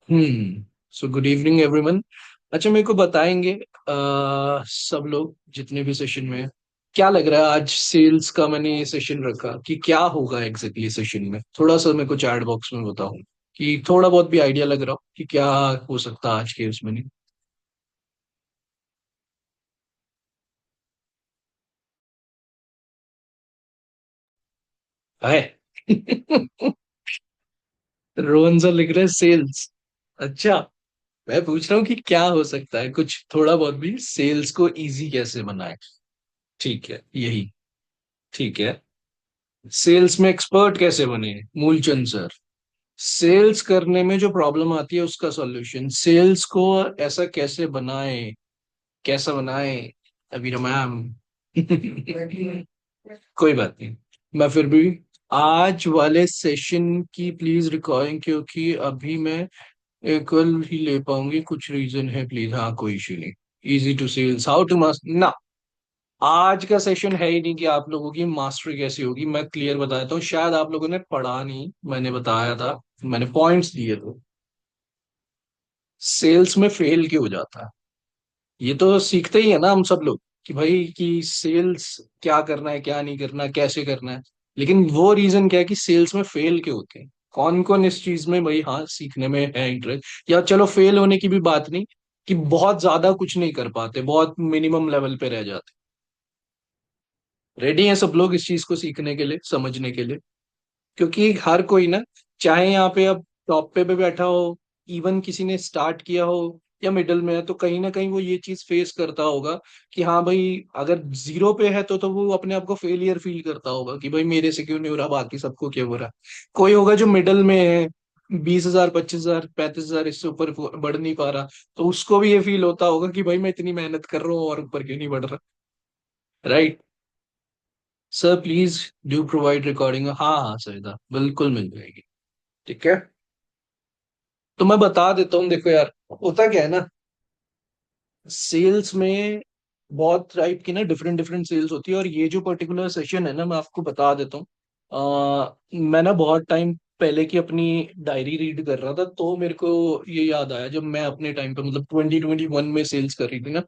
So good evening everyone. अच्छा, मेरे को बताएंगे सब लोग जितने भी सेशन में हैं, क्या लग रहा है आज सेल्स का मैंने ये सेशन रखा कि क्या होगा एग्जैक्टली सेशन में। थोड़ा सा मेरे को चैट बॉक्स में बताओ कि थोड़ा बहुत भी आइडिया लग रहा हो कि क्या हो सकता है आज के उसमें। नहीं है। रोहन सा लिख रहे हैं सेल्स। अच्छा, मैं पूछ रहा हूँ कि क्या हो सकता है कुछ थोड़ा बहुत भी सेल्स को इजी कैसे बनाए। ठीक है, यही। ठीक है। सेल्स में एक्सपर्ट कैसे बने, मूलचंद सर। सेल्स करने में जो प्रॉब्लम आती है उसका सॉल्यूशन, सेल्स को ऐसा कैसे बनाए, कैसा बनाए अभी मैम। कोई बात नहीं। मैं फिर भी आज वाले सेशन की प्लीज रिकॉर्डिंग, क्योंकि अभी मैं कल ही ले पाऊंगी, कुछ रीजन है प्लीज। हाँ, कोई इशू नहीं। Easy to sales, how to master ना। आज का सेशन है ही नहीं कि आप लोगों की मास्टरी कैसी होगी। मैं क्लियर बता देता हूँ, शायद आप लोगों ने पढ़ा नहीं, मैंने बताया था, मैंने पॉइंट्स दिए थे। सेल्स में फेल क्यों हो जाता है, ये तो सीखते ही है ना हम सब लोग कि भाई कि सेल्स क्या करना है, क्या नहीं करना, कैसे करना है। लेकिन वो रीजन क्या है कि सेल्स में फेल क्यों होते हैं, कौन कौन इस चीज में भाई हाँ सीखने में है इंटरेस्ट, या चलो फेल होने की भी बात नहीं, कि बहुत ज्यादा कुछ नहीं कर पाते, बहुत मिनिमम लेवल पे रह जाते। रेडी हैं सब लोग इस चीज को सीखने के लिए, समझने के लिए। क्योंकि हर कोई ना, चाहे यहाँ पे अब टॉप पे बैठा हो, इवन किसी ने स्टार्ट किया हो या मिडिल में है, तो कहीं ना कहीं वो ये चीज फेस करता होगा कि हाँ भाई, अगर जीरो पे है तो वो अपने आप को फेलियर फील करता होगा कि भाई मेरे से क्यों नहीं हो रहा, बाकी सबको क्यों हो रहा। कोई होगा जो मिडिल में है, 20,000, 25,000, 35,000, इससे ऊपर बढ़ नहीं पा रहा, तो उसको भी ये फील होता होगा कि भाई मैं इतनी मेहनत कर रहा हूँ और ऊपर क्यों नहीं बढ़ रहा। Right. Sir please do provide recording. हाँ हाँ सर, बिल्कुल मिल जाएगी। ठीक है। तो मैं बता देता हूँ, देखो यार, होता क्या है ना, सेल्स में बहुत टाइप की ना डिफरेंट डिफरेंट सेल्स होती है। और ये जो पर्टिकुलर सेशन है ना, मैं आपको बता देता हूँ। मैं ना बहुत टाइम पहले की अपनी डायरी रीड कर रहा था, तो मेरे को ये याद आया जब मैं अपने टाइम पे मतलब 2021 में सेल्स कर रही थी ना।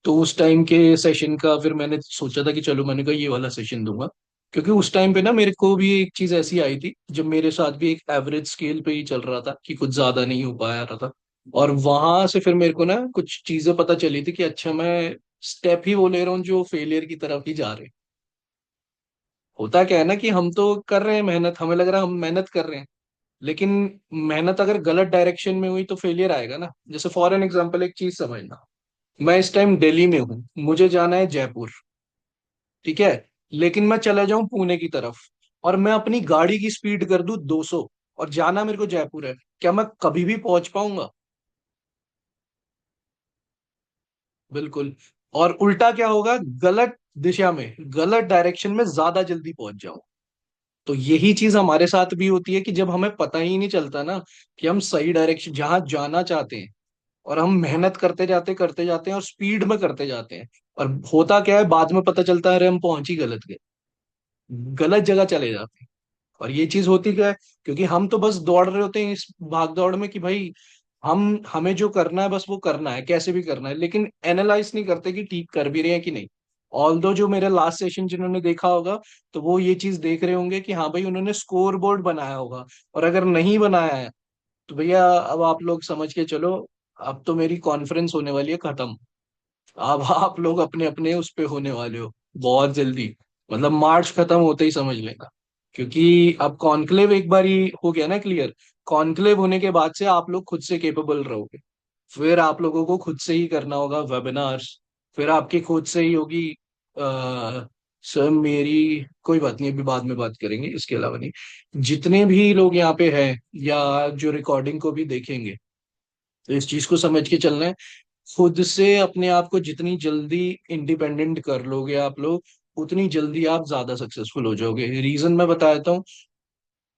तो उस टाइम के सेशन का फिर मैंने सोचा था कि चलो, मैंने कहा ये वाला सेशन दूंगा। क्योंकि उस टाइम पे ना मेरे को भी एक चीज ऐसी आई थी, जब मेरे साथ भी एक एवरेज स्केल पे ही चल रहा था कि कुछ ज्यादा नहीं हो पाया रहा था। और वहां से फिर मेरे को ना कुछ चीजें पता चली थी कि अच्छा, मैं स्टेप ही वो ले रहा हूँ जो फेलियर की तरफ ही जा रहे हैं। होता क्या है ना कि हम तो कर रहे हैं मेहनत, हमें लग रहा है हम मेहनत कर रहे हैं, लेकिन मेहनत अगर गलत डायरेक्शन में हुई तो फेलियर आएगा ना। जैसे फॉर एन एग्जाम्पल एक चीज समझना, मैं इस टाइम दिल्ली में हूँ, मुझे जाना है जयपुर। ठीक है। लेकिन मैं चला जाऊं पुणे की तरफ, और मैं अपनी गाड़ी की स्पीड कर दूं 200, और जाना मेरे को जयपुर है, क्या मैं कभी भी पहुंच पाऊंगा? बिल्कुल। और उल्टा क्या होगा, गलत दिशा में, गलत डायरेक्शन में ज्यादा जल्दी पहुंच जाऊं। तो यही चीज हमारे साथ भी होती है कि जब हमें पता ही नहीं चलता ना कि हम सही डायरेक्शन जहां जाना चाहते हैं, और हम मेहनत करते जाते हैं और स्पीड में करते जाते हैं, और होता क्या है, बाद में पता चलता है अरे हम पहुंच ही गलत गए, गलत जगह चले जाते हैं। और ये चीज होती क्या है, क्योंकि हम तो बस दौड़ रहे होते हैं इस भाग दौड़ में कि भाई हमें जो करना है बस वो करना है, कैसे भी करना है, लेकिन एनालाइज नहीं करते कि ठीक कर भी रहे हैं कि नहीं। ऑल दो जो मेरा लास्ट सेशन जिन्होंने देखा होगा, तो वो ये चीज देख रहे होंगे कि हाँ भाई उन्होंने स्कोर बोर्ड बनाया होगा। और अगर नहीं बनाया है, तो भैया अब आप लोग समझ के चलो, अब तो मेरी कॉन्फ्रेंस होने वाली है खत्म। अब आप लोग अपने अपने उस पे होने वाले हो बहुत जल्दी, मतलब मार्च खत्म होते ही समझ लेना। क्योंकि अब कॉन्क्लेव एक बार ही हो गया ना क्लियर, कॉन्क्लेव होने के बाद से आप लोग खुद से केपेबल रहोगे। फिर आप लोगों को खुद से ही करना होगा वेबिनार्स, फिर आपकी खुद से ही होगी। सर मेरी कोई बात नहीं, अभी बाद में बात करेंगे, इसके अलावा नहीं। जितने भी लोग यहाँ पे हैं या जो रिकॉर्डिंग को भी देखेंगे, तो इस चीज को समझ के चलना है। खुद से अपने आप को जितनी जल्दी इंडिपेंडेंट कर लोगे आप लोग, उतनी जल्दी आप ज्यादा सक्सेसफुल हो जाओगे। रीजन मैं बता देता हूँ।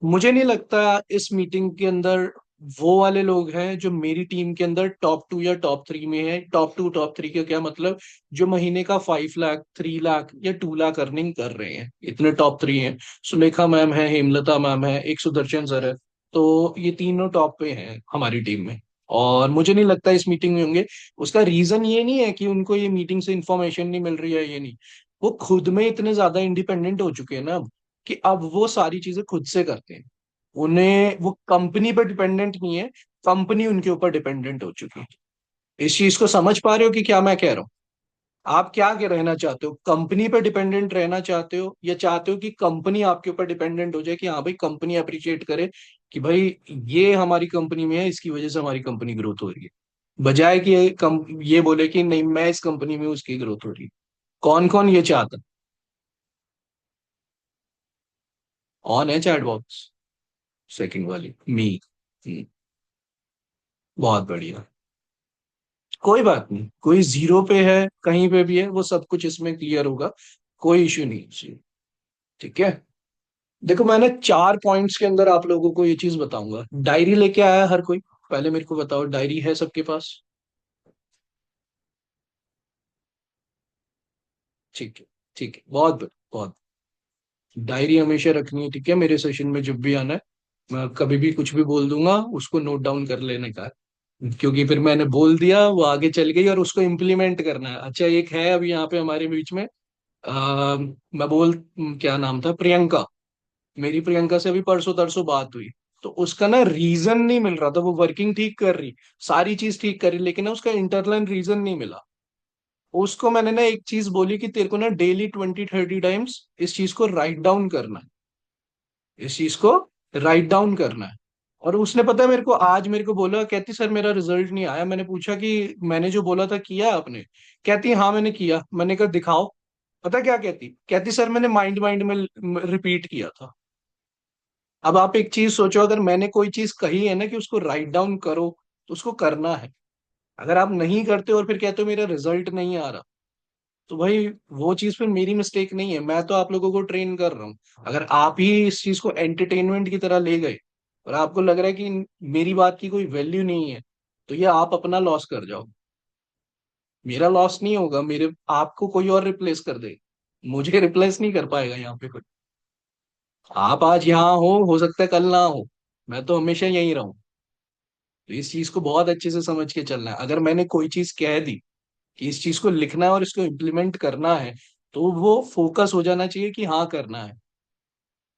मुझे नहीं लगता इस मीटिंग के अंदर वो वाले लोग हैं जो मेरी टीम के अंदर टॉप 2 या टॉप 3 में है। टॉप 2 टॉप 3 का क्या मतलब, जो महीने का 5 लाख, 3 लाख या 2 लाख अर्निंग कर रहे हैं, इतने टॉप 3 हैं। सुलेखा मैम है, हेमलता मैम है, एक सुदर्शन सर है। तो ये तीनों टॉप पे हैं हमारी टीम में, और मुझे नहीं लगता इस मीटिंग में होंगे। उसका रीजन ये नहीं है कि उनको ये मीटिंग से इंफॉर्मेशन नहीं मिल रही है, ये नहीं, वो खुद में इतने ज्यादा इंडिपेंडेंट हो चुके हैं ना अब, कि अब वो सारी चीजें खुद से करते हैं। उन्हें वो कंपनी पर डिपेंडेंट नहीं है, कंपनी उनके ऊपर डिपेंडेंट हो चुकी है। इस चीज को समझ पा रहे हो कि क्या मैं कह रहा हूँ? आप क्या के रहना चाहते हो, कंपनी पे डिपेंडेंट रहना चाहते हो, या चाहते हो कि कंपनी आपके ऊपर डिपेंडेंट हो जाए, कि हाँ भाई कंपनी अप्रिशिएट करे कि भाई ये हमारी कंपनी में है, इसकी वजह से हमारी कंपनी ग्रोथ हो रही है, बजाय कि ये बोले कि नहीं मैं इस कंपनी में हूं, उसकी ग्रोथ हो रही है। कौन कौन ये चाहता? ऑन है चैट बॉक्स? सेकंड वाली मी। बहुत बढ़िया। कोई बात नहीं, कोई जीरो पे है कहीं पे भी है, वो सब कुछ इसमें क्लियर होगा, कोई इश्यू नहीं है। ठीक है। देखो मैंने 4 पॉइंट्स के अंदर आप लोगों को ये चीज बताऊंगा। डायरी लेके आया हर कोई? पहले मेरे को बताओ, डायरी है सबके पास? ठीक है। ठीक है, बहुत बढ़िया, बहुत। डायरी हमेशा रखनी है, ठीक है, मेरे सेशन में जब भी आना है, मैं कभी भी कुछ भी बोल दूंगा उसको नोट डाउन कर लेने का है। क्योंकि फिर मैंने बोल दिया, वो आगे चल गई और उसको इम्प्लीमेंट करना है। अच्छा, एक है अभी यहाँ पे हमारे बीच में, मैं बोल, क्या नाम था, प्रियंका। मेरी प्रियंका से अभी परसों तरसों बात हुई, तो उसका ना रीजन नहीं मिल रहा था। वो वर्किंग ठीक कर रही, सारी चीज ठीक कर रही, लेकिन ना उसका इंटरनल रीजन नहीं मिला। उसको मैंने ना एक चीज बोली कि तेरे को ना डेली 20-30 टाइम्स इस चीज को राइट डाउन करना है, इस चीज को राइट डाउन करना है। और उसने, पता है, मेरे को आज मेरे को बोला, कहती सर मेरा रिजल्ट नहीं आया। मैंने पूछा कि मैंने जो बोला था किया आपने? कहती हाँ मैंने किया। मैंने कहा दिखाओ। पता क्या कहती? कहती सर मैंने माइंड माइंड में रिपीट किया था। अब आप एक चीज सोचो, अगर मैंने कोई चीज कही है ना कि उसको राइट डाउन करो, तो उसको करना है। अगर आप नहीं करते और फिर कहते हो मेरा रिजल्ट नहीं आ रहा, तो भाई वो चीज फिर मेरी मिस्टेक नहीं है, मैं तो आप लोगों को ट्रेन कर रहा हूँ। अगर आप ही इस चीज को एंटरटेनमेंट की तरह ले गए और आपको लग रहा है कि मेरी बात की कोई वैल्यू नहीं है, तो ये आप अपना लॉस कर जाओ। मेरा लॉस नहीं होगा, मेरे आपको कोई और रिप्लेस कर दे, मुझे रिप्लेस नहीं कर पाएगा यहाँ पे कोई। आप आज यहाँ हो सकता है कल ना हो, मैं तो हमेशा यहीं रहूं। तो इस चीज को बहुत अच्छे से समझ के चलना है। अगर मैंने कोई चीज कह दी कि इस चीज को लिखना है और इसको इम्प्लीमेंट करना है, तो वो फोकस हो जाना चाहिए कि हाँ करना है।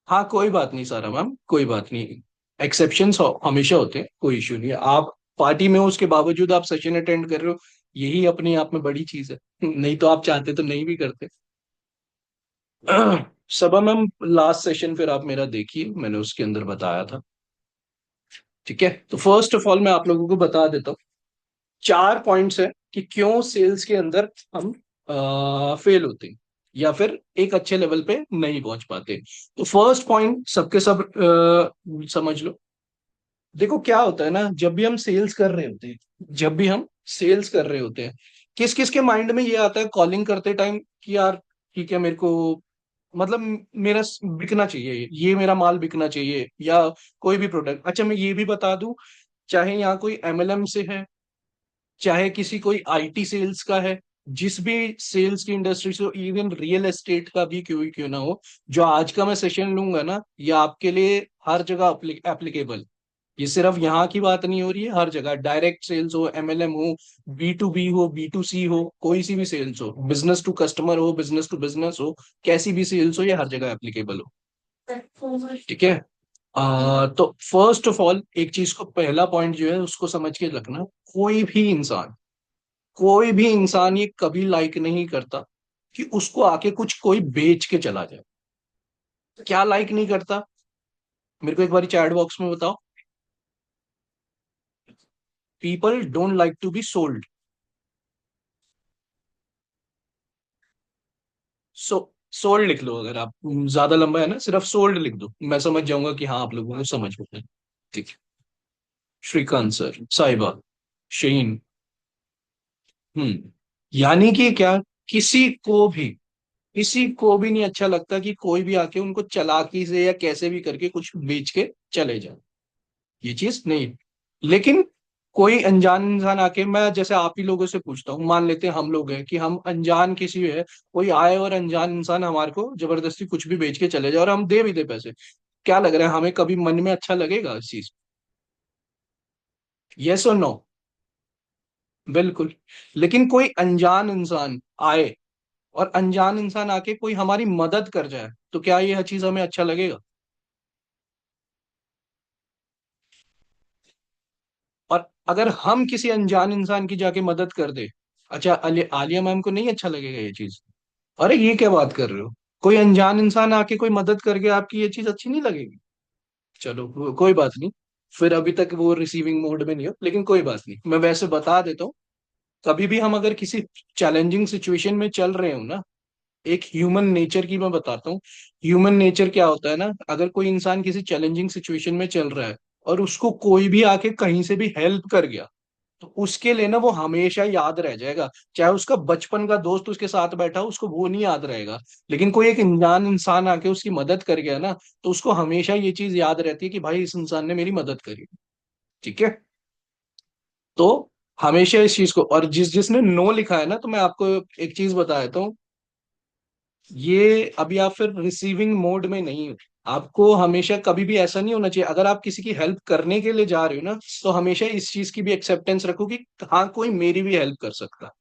हाँ कोई बात नहीं सारा मैम, कोई बात नहीं। एक्सेप्शंस हमेशा होते हैं, कोई इशू नहीं है। आप पार्टी में हो उसके बावजूद आप सेशन अटेंड कर रहे हो, यही अपने आप में बड़ी चीज है। नहीं तो आप चाहते तो नहीं भी करते। सबा मैम, लास्ट सेशन फिर आप मेरा देखिए, मैंने उसके अंदर बताया था। ठीक है, तो फर्स्ट ऑफ ऑल मैं आप लोगों को बता देता हूँ। 4 पॉइंट्स है कि क्यों सेल्स के अंदर हम फेल होते हैं, या फिर एक अच्छे लेवल पे नहीं पहुंच पाते। तो फर्स्ट पॉइंट सबके सब समझ लो। देखो क्या होता है ना, जब भी हम सेल्स कर रहे होते हैं, जब भी हम सेल्स कर रहे होते हैं, किस किस के माइंड में ये आता है कॉलिंग करते टाइम कि यार ठीक है, मेरे को मतलब मेरा बिकना चाहिए, ये मेरा माल बिकना चाहिए, या कोई भी प्रोडक्ट। अच्छा मैं ये भी बता दूं, चाहे यहाँ कोई एमएलएम से है, चाहे किसी कोई आईटी सेल्स का है, जिस भी सेल्स की इंडस्ट्री से, इवन रियल एस्टेट का भी क्यों ना हो, जो आज का मैं सेशन लूंगा ना, ये आपके लिए हर जगह एप्लीकेबल। ये सिर्फ यहाँ की बात नहीं हो रही है, हर जगह डायरेक्ट सेल्स हो, एमएलएम हो, बी टू बी हो, बी टू सी हो, कोई सी भी सेल्स हो, बिजनेस टू कस्टमर हो, बिजनेस टू बिजनेस हो, कैसी भी सेल्स हो, ये हर जगह एप्लीकेबल हो। ठीक है। तो फर्स्ट ऑफ ऑल एक चीज को, पहला पॉइंट जो है उसको समझ के रखना। कोई भी इंसान, कोई भी इंसान ये कभी लाइक नहीं करता कि उसको आके कुछ कोई बेच के चला जाए। क्या लाइक नहीं करता? मेरे को एक बार चैट बॉक्स में बताओ। People don't like to be sold. So sold लिख लो, अगर आप ज्यादा लंबा है ना, सिर्फ सोल्ड लिख दो, मैं समझ जाऊंगा कि हाँ आप लोगों को समझ में आया। ठीक है। श्रीकांत सर, साहिबा, शहीन। यानी कि क्या, किसी को भी, किसी को भी नहीं अच्छा लगता कि कोई भी आके उनको चालाकी से या कैसे भी करके कुछ बेच के चले जाए। ये चीज नहीं। लेकिन कोई अनजान इंसान आके, मैं जैसे आप ही लोगों से पूछता हूँ, मान लेते हैं हम लोग हैं कि हम अनजान किसी है, कोई आए और अनजान इंसान हमारे को जबरदस्ती कुछ भी बेच के चले जाए और हम दे भी दे पैसे, क्या लग रहा है हमें, कभी मन में अच्छा लगेगा इस चीज? यस और नो? बिल्कुल। लेकिन कोई अनजान इंसान आए, और अनजान इंसान आके कोई हमारी मदद कर जाए, तो क्या यह चीज हमें अच्छा लगेगा? और अगर हम किसी अनजान इंसान की जाके मदद कर दे, अच्छा आलिया मैम को नहीं अच्छा लगेगा ये चीज? अरे ये क्या बात कर रहे हो? कोई अनजान इंसान आके कोई मदद करके आपकी ये चीज अच्छी नहीं लगेगी? चलो कोई बात नहीं। फिर अभी तक वो रिसीविंग मोड में नहीं हो, लेकिन कोई बात नहीं, मैं वैसे बता देता हूँ। कभी भी हम अगर किसी चैलेंजिंग सिचुएशन में चल रहे हो ना, एक ह्यूमन नेचर की मैं बताता हूँ। ह्यूमन नेचर क्या होता है ना, अगर कोई इंसान किसी चैलेंजिंग सिचुएशन में चल रहा है, और उसको कोई भी आके कहीं से भी हेल्प कर गया, तो उसके लिए ना वो हमेशा याद रह जाएगा। चाहे उसका बचपन का दोस्त उसके साथ बैठा हो, उसको वो नहीं याद रहेगा। लेकिन कोई एक अनजान इंसान आके उसकी मदद कर गया ना, तो उसको हमेशा ये चीज याद रहती है कि भाई इस इंसान ने मेरी मदद करी। ठीक है? तो हमेशा इस चीज को, और जिसने नो लिखा है ना, तो मैं आपको एक चीज बता देता हूँ। ये अभी आप फिर रिसीविंग मोड में नहीं हो। आपको हमेशा कभी भी ऐसा नहीं होना चाहिए, अगर आप किसी की हेल्प करने के लिए जा रहे हो ना, तो हमेशा इस चीज की भी एक्सेप्टेंस रखो कि हाँ, कोई मेरी भी हेल्प कर सकता है।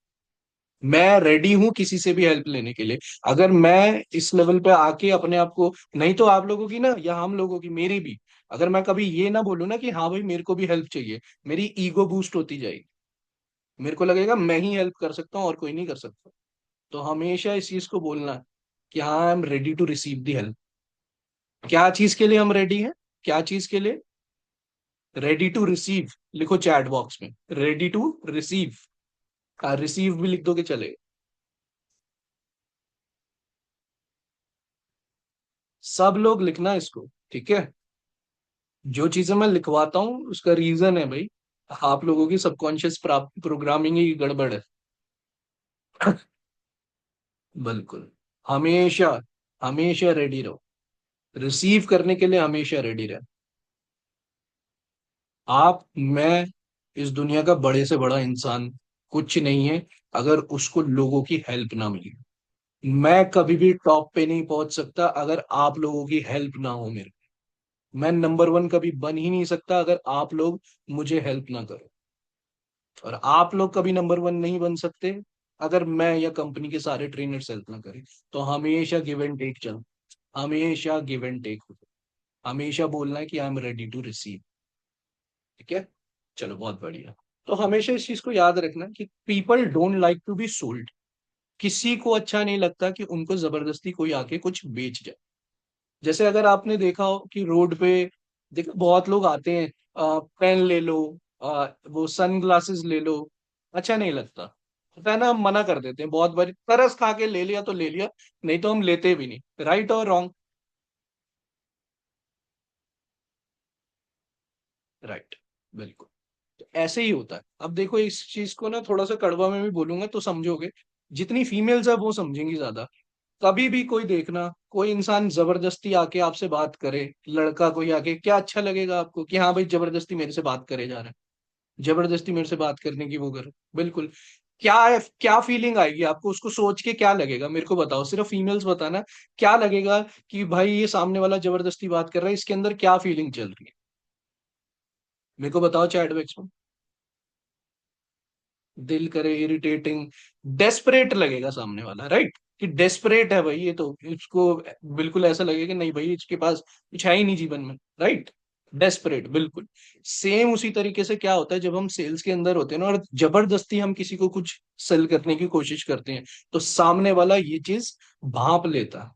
मैं रेडी हूं किसी से भी हेल्प लेने के लिए। अगर मैं इस लेवल पे आके अपने आप को, नहीं तो आप लोगों की ना, या हम लोगों की, मेरी भी, अगर मैं कभी ये ना बोलूँ ना कि हाँ भाई मेरे को भी हेल्प चाहिए, मेरी ईगो बूस्ट होती जाएगी। मेरे को लगेगा मैं ही हेल्प कर सकता हूँ और कोई नहीं कर सकता। तो हमेशा इस चीज को बोलना है कि हाँ, I am ready to receive the help. क्या चीज के लिए हम रेडी हैं? क्या चीज के लिए? Ready to receive. लिखो चैट बॉक्स में, रेडी टू रिसीव। रिसीव भी लिख दोगे चलेगा। सब लोग लिखना इसको, ठीक है? जो चीजें मैं लिखवाता हूँ उसका रीजन है भाई, आप लोगों की सबकॉन्शियस प्रोग्रामिंग ही गड़बड़ है। बिल्कुल। हमेशा, हमेशा रेडी रहो। रिसीव करने के लिए हमेशा रेडी रहे। आप, मैं, इस दुनिया का बड़े से बड़ा इंसान कुछ नहीं है अगर उसको लोगों की हेल्प ना मिले। मैं कभी भी टॉप पे नहीं पहुंच सकता अगर आप लोगों की हेल्प ना हो मेरे। मैं नंबर वन कभी बन ही नहीं सकता अगर आप लोग मुझे हेल्प ना करो। और आप लोग कभी नंबर वन नहीं बन सकते अगर मैं या कंपनी के सारे ट्रेनर्स हेल्प ना करें। तो हमेशा गिव एंड टेक चल, हमेशा गिव एंड टेक। हमेशा बोलना है कि I am ready to receive. ठीक है? चलो बहुत बढ़िया। तो हमेशा इस चीज को याद रखना कि people don't like to be sold. किसी को अच्छा नहीं लगता कि उनको जबरदस्ती कोई आके कुछ बेच जाए। जैसे अगर आपने देखा हो कि रोड पे, देखो बहुत लोग आते हैं, पेन ले लो, वो सन ग्लासेस ले लो, अच्छा नहीं लगता, होता है ना, हम मना कर देते हैं बहुत बार, तरस खा के ले लिया तो ले लिया, नहीं तो हम लेते भी नहीं। राइट और रॉन्ग? राइट। बिल्कुल। तो ऐसे ही होता है। अब देखो इस चीज को ना थोड़ा सा कड़वा में भी बोलूंगा तो समझोगे। जितनी फीमेल्स है वो समझेंगी ज्यादा। कभी भी कोई देखना, कोई इंसान जबरदस्ती आके आपसे बात करे, लड़का कोई आके, क्या अच्छा लगेगा आपको कि हाँ भाई जबरदस्ती मेरे से बात करे जा रहा है, जबरदस्ती मेरे से बात करने की वो कर, बिल्कुल। क्या है, क्या फीलिंग आएगी आपको उसको सोच के, क्या लगेगा मेरे को बताओ, सिर्फ फीमेल्स बताना। क्या लगेगा कि भाई ये सामने वाला जबरदस्ती बात कर रहा है, इसके अंदर क्या फीलिंग चल रही है? मेरे को बताओ चैट बॉक्स में। दिल करे, इरिटेटिंग, डेस्परेट लगेगा सामने वाला, राइट? कि डेस्परेट है भाई ये तो, इसको बिल्कुल ऐसा लगेगा कि नहीं भाई इसके पास कुछ है ही नहीं जीवन में, राइट? डेस्परेट, बिल्कुल। सेम उसी तरीके से क्या होता है जब हम सेल्स के अंदर होते हैं ना, और जबरदस्ती हम किसी को कुछ सेल करने की कोशिश करते हैं, तो सामने वाला ये चीज भांप लेता है।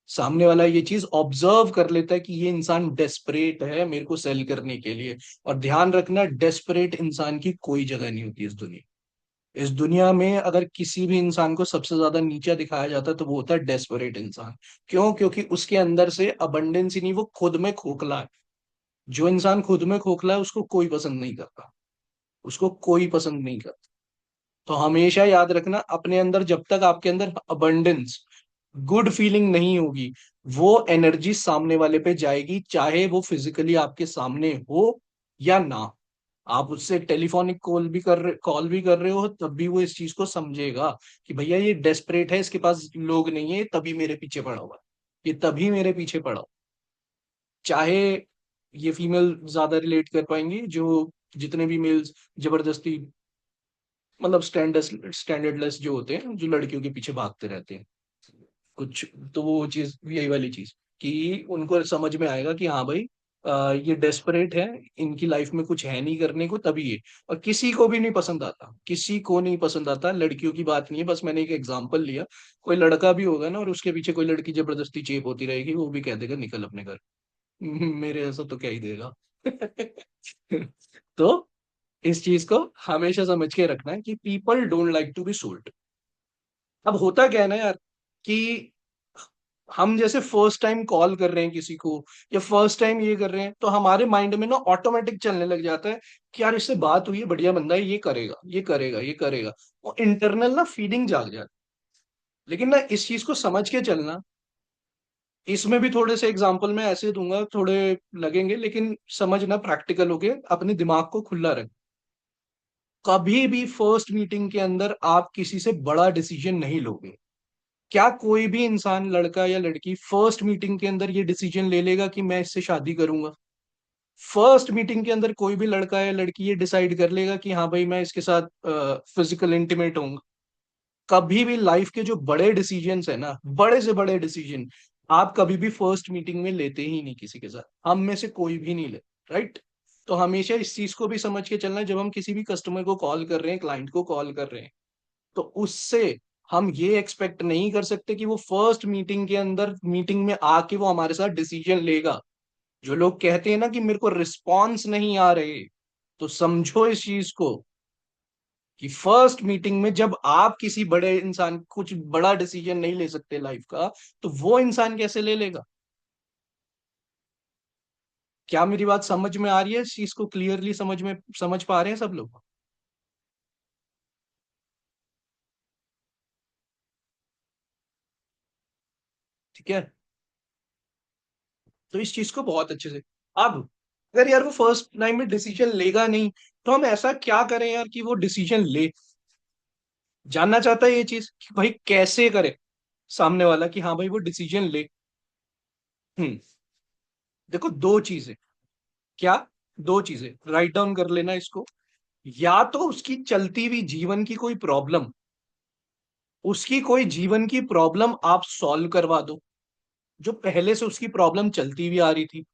सामने वाला ये चीज ऑब्जर्व कर लेता है कि ये इंसान डेस्परेट है मेरे को सेल करने के लिए। और ध्यान रखना, डेस्परेट इंसान की कोई जगह नहीं होती इस दुनिया। इस दुनिया में अगर किसी भी इंसान को सबसे ज्यादा नीचा दिखाया जाता है तो वो होता है डेस्परेट इंसान। क्यों? क्योंकि उसके अंदर से अबंडेंस ही नहीं, वो खुद में खोखला है। जो इंसान खुद में खोखला है उसको कोई पसंद नहीं करता, उसको कोई पसंद नहीं करता। तो हमेशा याद रखना, अपने अंदर जब तक आपके अंदर अबंडेंस, गुड फीलिंग नहीं होगी, वो एनर्जी सामने वाले पे जाएगी, चाहे वो फिजिकली आपके सामने हो या ना। आप उससे टेलीफोनिक कॉल भी कर रहे हो, तब भी वो इस चीज को समझेगा कि भैया ये डेस्परेट है, इसके पास लोग नहीं है, तभी मेरे पीछे पड़ा हुआ है, ये तभी मेरे पीछे पड़ा हुआ चाहे ये फीमेल ज्यादा रिलेट कर पाएंगी, जो जितने भी मेल्स जबरदस्ती मतलब स्टैंडर्डलेस जो होते हैं, जो लड़कियों के पीछे भागते रहते हैं कुछ, तो वो चीज यही वाली चीज कि उनको समझ में आएगा कि हाँ भाई, ये डेस्परेट है, इनकी लाइफ में कुछ है नहीं करने को, तभी ये। और किसी को भी नहीं पसंद आता, किसी को नहीं पसंद आता, लड़कियों की बात नहीं है, बस मैंने एक एग्जांपल लिया। कोई लड़का भी होगा ना और उसके पीछे कोई लड़की जबरदस्ती चेप होती रहेगी, वो भी कह देगा निकल अपने घर। मेरे ऐसा तो क्या ही देगा। तो इस चीज को हमेशा समझ के रखना है कि people don't like to be sold. अब होता क्या है ना यार, कि हम जैसे फर्स्ट टाइम कॉल कर रहे हैं किसी को, या फर्स्ट टाइम ये कर रहे हैं, तो हमारे माइंड में ना ऑटोमेटिक चलने लग जाता है कि यार इससे बात हुई है, बढ़िया बंदा है, ये करेगा ये करेगा ये करेगा। वो इंटरनल ना फीलिंग जाग जाती है। लेकिन ना इस चीज को समझ के चलना, इसमें भी थोड़े से एग्जाम्पल मैं ऐसे दूंगा, थोड़े लगेंगे, लेकिन समझना प्रैक्टिकल होके, अपने दिमाग को खुला रख। कभी भी फर्स्ट मीटिंग के अंदर आप किसी से बड़ा डिसीजन नहीं लोगे। क्या कोई भी इंसान, लड़का या लड़की, फर्स्ट मीटिंग के अंदर ये डिसीजन ले लेगा कि मैं इससे शादी करूंगा? फर्स्ट मीटिंग के अंदर कोई भी लड़का या लड़की ये डिसाइड कर लेगा कि हाँ भाई मैं इसके साथ फिजिकल इंटीमेट होऊंगा? कभी भी लाइफ के जो बड़े डिसीजंस है ना, बड़े से बड़े डिसीजन, आप कभी भी फर्स्ट मीटिंग में लेते ही नहीं किसी के साथ, हम में से कोई भी नहीं ले। राइट? तो हमेशा इस चीज को भी समझ के चलना है, जब हम किसी भी कस्टमर को कॉल कर रहे हैं, क्लाइंट को कॉल कर रहे हैं, तो उससे हम ये एक्सपेक्ट नहीं कर सकते कि वो फर्स्ट मीटिंग के अंदर, मीटिंग में आके वो हमारे साथ डिसीजन लेगा। जो लोग कहते हैं ना कि मेरे को रिस्पॉन्स नहीं आ रहे, तो समझो इस चीज को कि फर्स्ट मीटिंग में जब आप किसी बड़े इंसान, कुछ बड़ा डिसीजन नहीं ले सकते लाइफ का, तो वो इंसान कैसे ले लेगा? क्या मेरी बात समझ में आ रही है? इस चीज को क्लियरली समझ पा रहे हैं सब लोग? ठीक है। तो इस चीज को बहुत अच्छे से, अब अगर यार वो फर्स्ट टाइम में डिसीजन लेगा नहीं, तो हम ऐसा क्या करें यार कि वो डिसीजन ले? जानना चाहता है ये चीज कि भाई कैसे करे सामने वाला कि हाँ भाई वो डिसीजन ले। हम्म। देखो दो चीजें। क्या? दो चीजें राइट डाउन कर लेना इसको। या तो उसकी चलती हुई जीवन की कोई प्रॉब्लम, उसकी कोई जीवन की प्रॉब्लम आप सॉल्व करवा दो, जो पहले से उसकी प्रॉब्लम चलती हुई आ रही थी।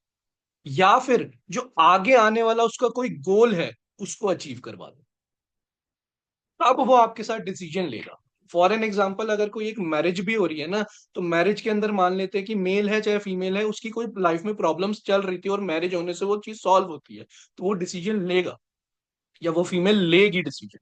या फिर जो आगे आने वाला उसका कोई गोल है, उसको अचीव करवा दो। अब वो आपके साथ डिसीजन लेगा। फॉर एन एग्जाम्पल, अगर कोई एक मैरिज भी हो रही है ना, तो मैरिज के अंदर मान लेते हैं कि मेल है चाहे फीमेल है, उसकी कोई लाइफ में प्रॉब्लम्स चल रही थी और मैरिज होने से वो चीज सॉल्व होती है, तो वो डिसीजन लेगा, या वो फीमेल लेगी डिसीजन।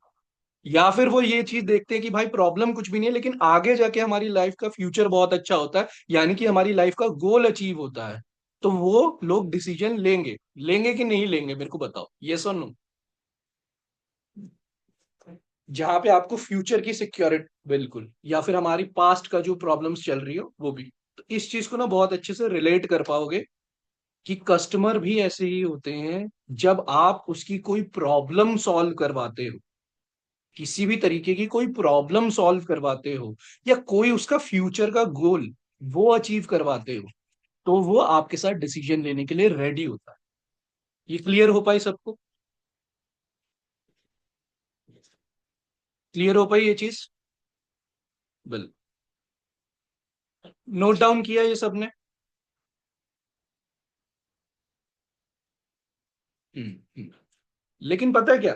या फिर वो ये चीज देखते हैं कि भाई प्रॉब्लम कुछ भी नहीं है, लेकिन आगे जाके हमारी लाइफ का फ्यूचर बहुत अच्छा होता है, यानी कि हमारी लाइफ का गोल अचीव होता है, तो वो लोग डिसीजन लेंगे। लेंगे कि नहीं लेंगे, मेरे को बताओ, यस और नो? जहां पे आपको फ्यूचर की सिक्योरिटी, बिल्कुल, या फिर हमारी पास्ट का जो प्रॉब्लम्स चल रही हो वो भी। तो इस चीज को ना बहुत अच्छे से रिलेट कर पाओगे कि कस्टमर भी ऐसे ही होते हैं। जब आप उसकी कोई प्रॉब्लम सॉल्व करवाते हो, किसी भी तरीके की कोई प्रॉब्लम सॉल्व करवाते हो, या कोई उसका फ्यूचर का गोल वो अचीव करवाते हो, तो वो आपके साथ डिसीजन लेने के लिए रेडी होता है। ये क्लियर हो पाई सबको? क्लियर हो पाई ये चीज? बिल्कुल। नोट डाउन किया ये सबने? हम्म। लेकिन पता है क्या,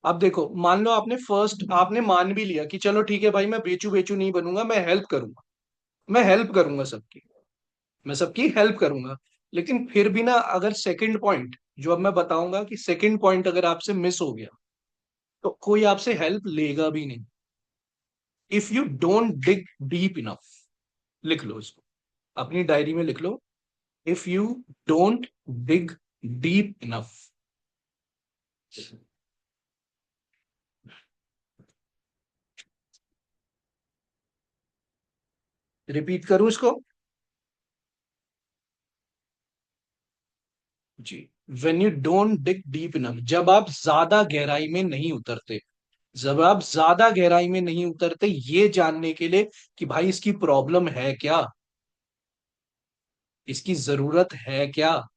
अब देखो, मान लो आपने फर्स्ट, आपने मान भी लिया कि चलो ठीक है भाई, मैं बेचू बेचू नहीं बनूंगा, मैं हेल्प करूंगा, मैं हेल्प करूंगा सबकी, मैं सबकी हेल्प करूंगा। लेकिन फिर भी ना, अगर सेकंड पॉइंट जो अब मैं बताऊंगा, कि सेकंड पॉइंट अगर आपसे मिस हो गया, तो कोई आपसे हेल्प लेगा भी नहीं। If you don't dig deep enough, लिख लो इसको, अपनी डायरी में लिख लो। If you don't dig deep enough. Repeat करूं इसको? जी। When you don't dig deep enough, जब आप ज्यादा गहराई में नहीं उतरते, जब आप ज्यादा गहराई में नहीं उतरते ये जानने के लिए कि भाई इसकी प्रॉब्लम है क्या, इसकी जरूरत है क्या,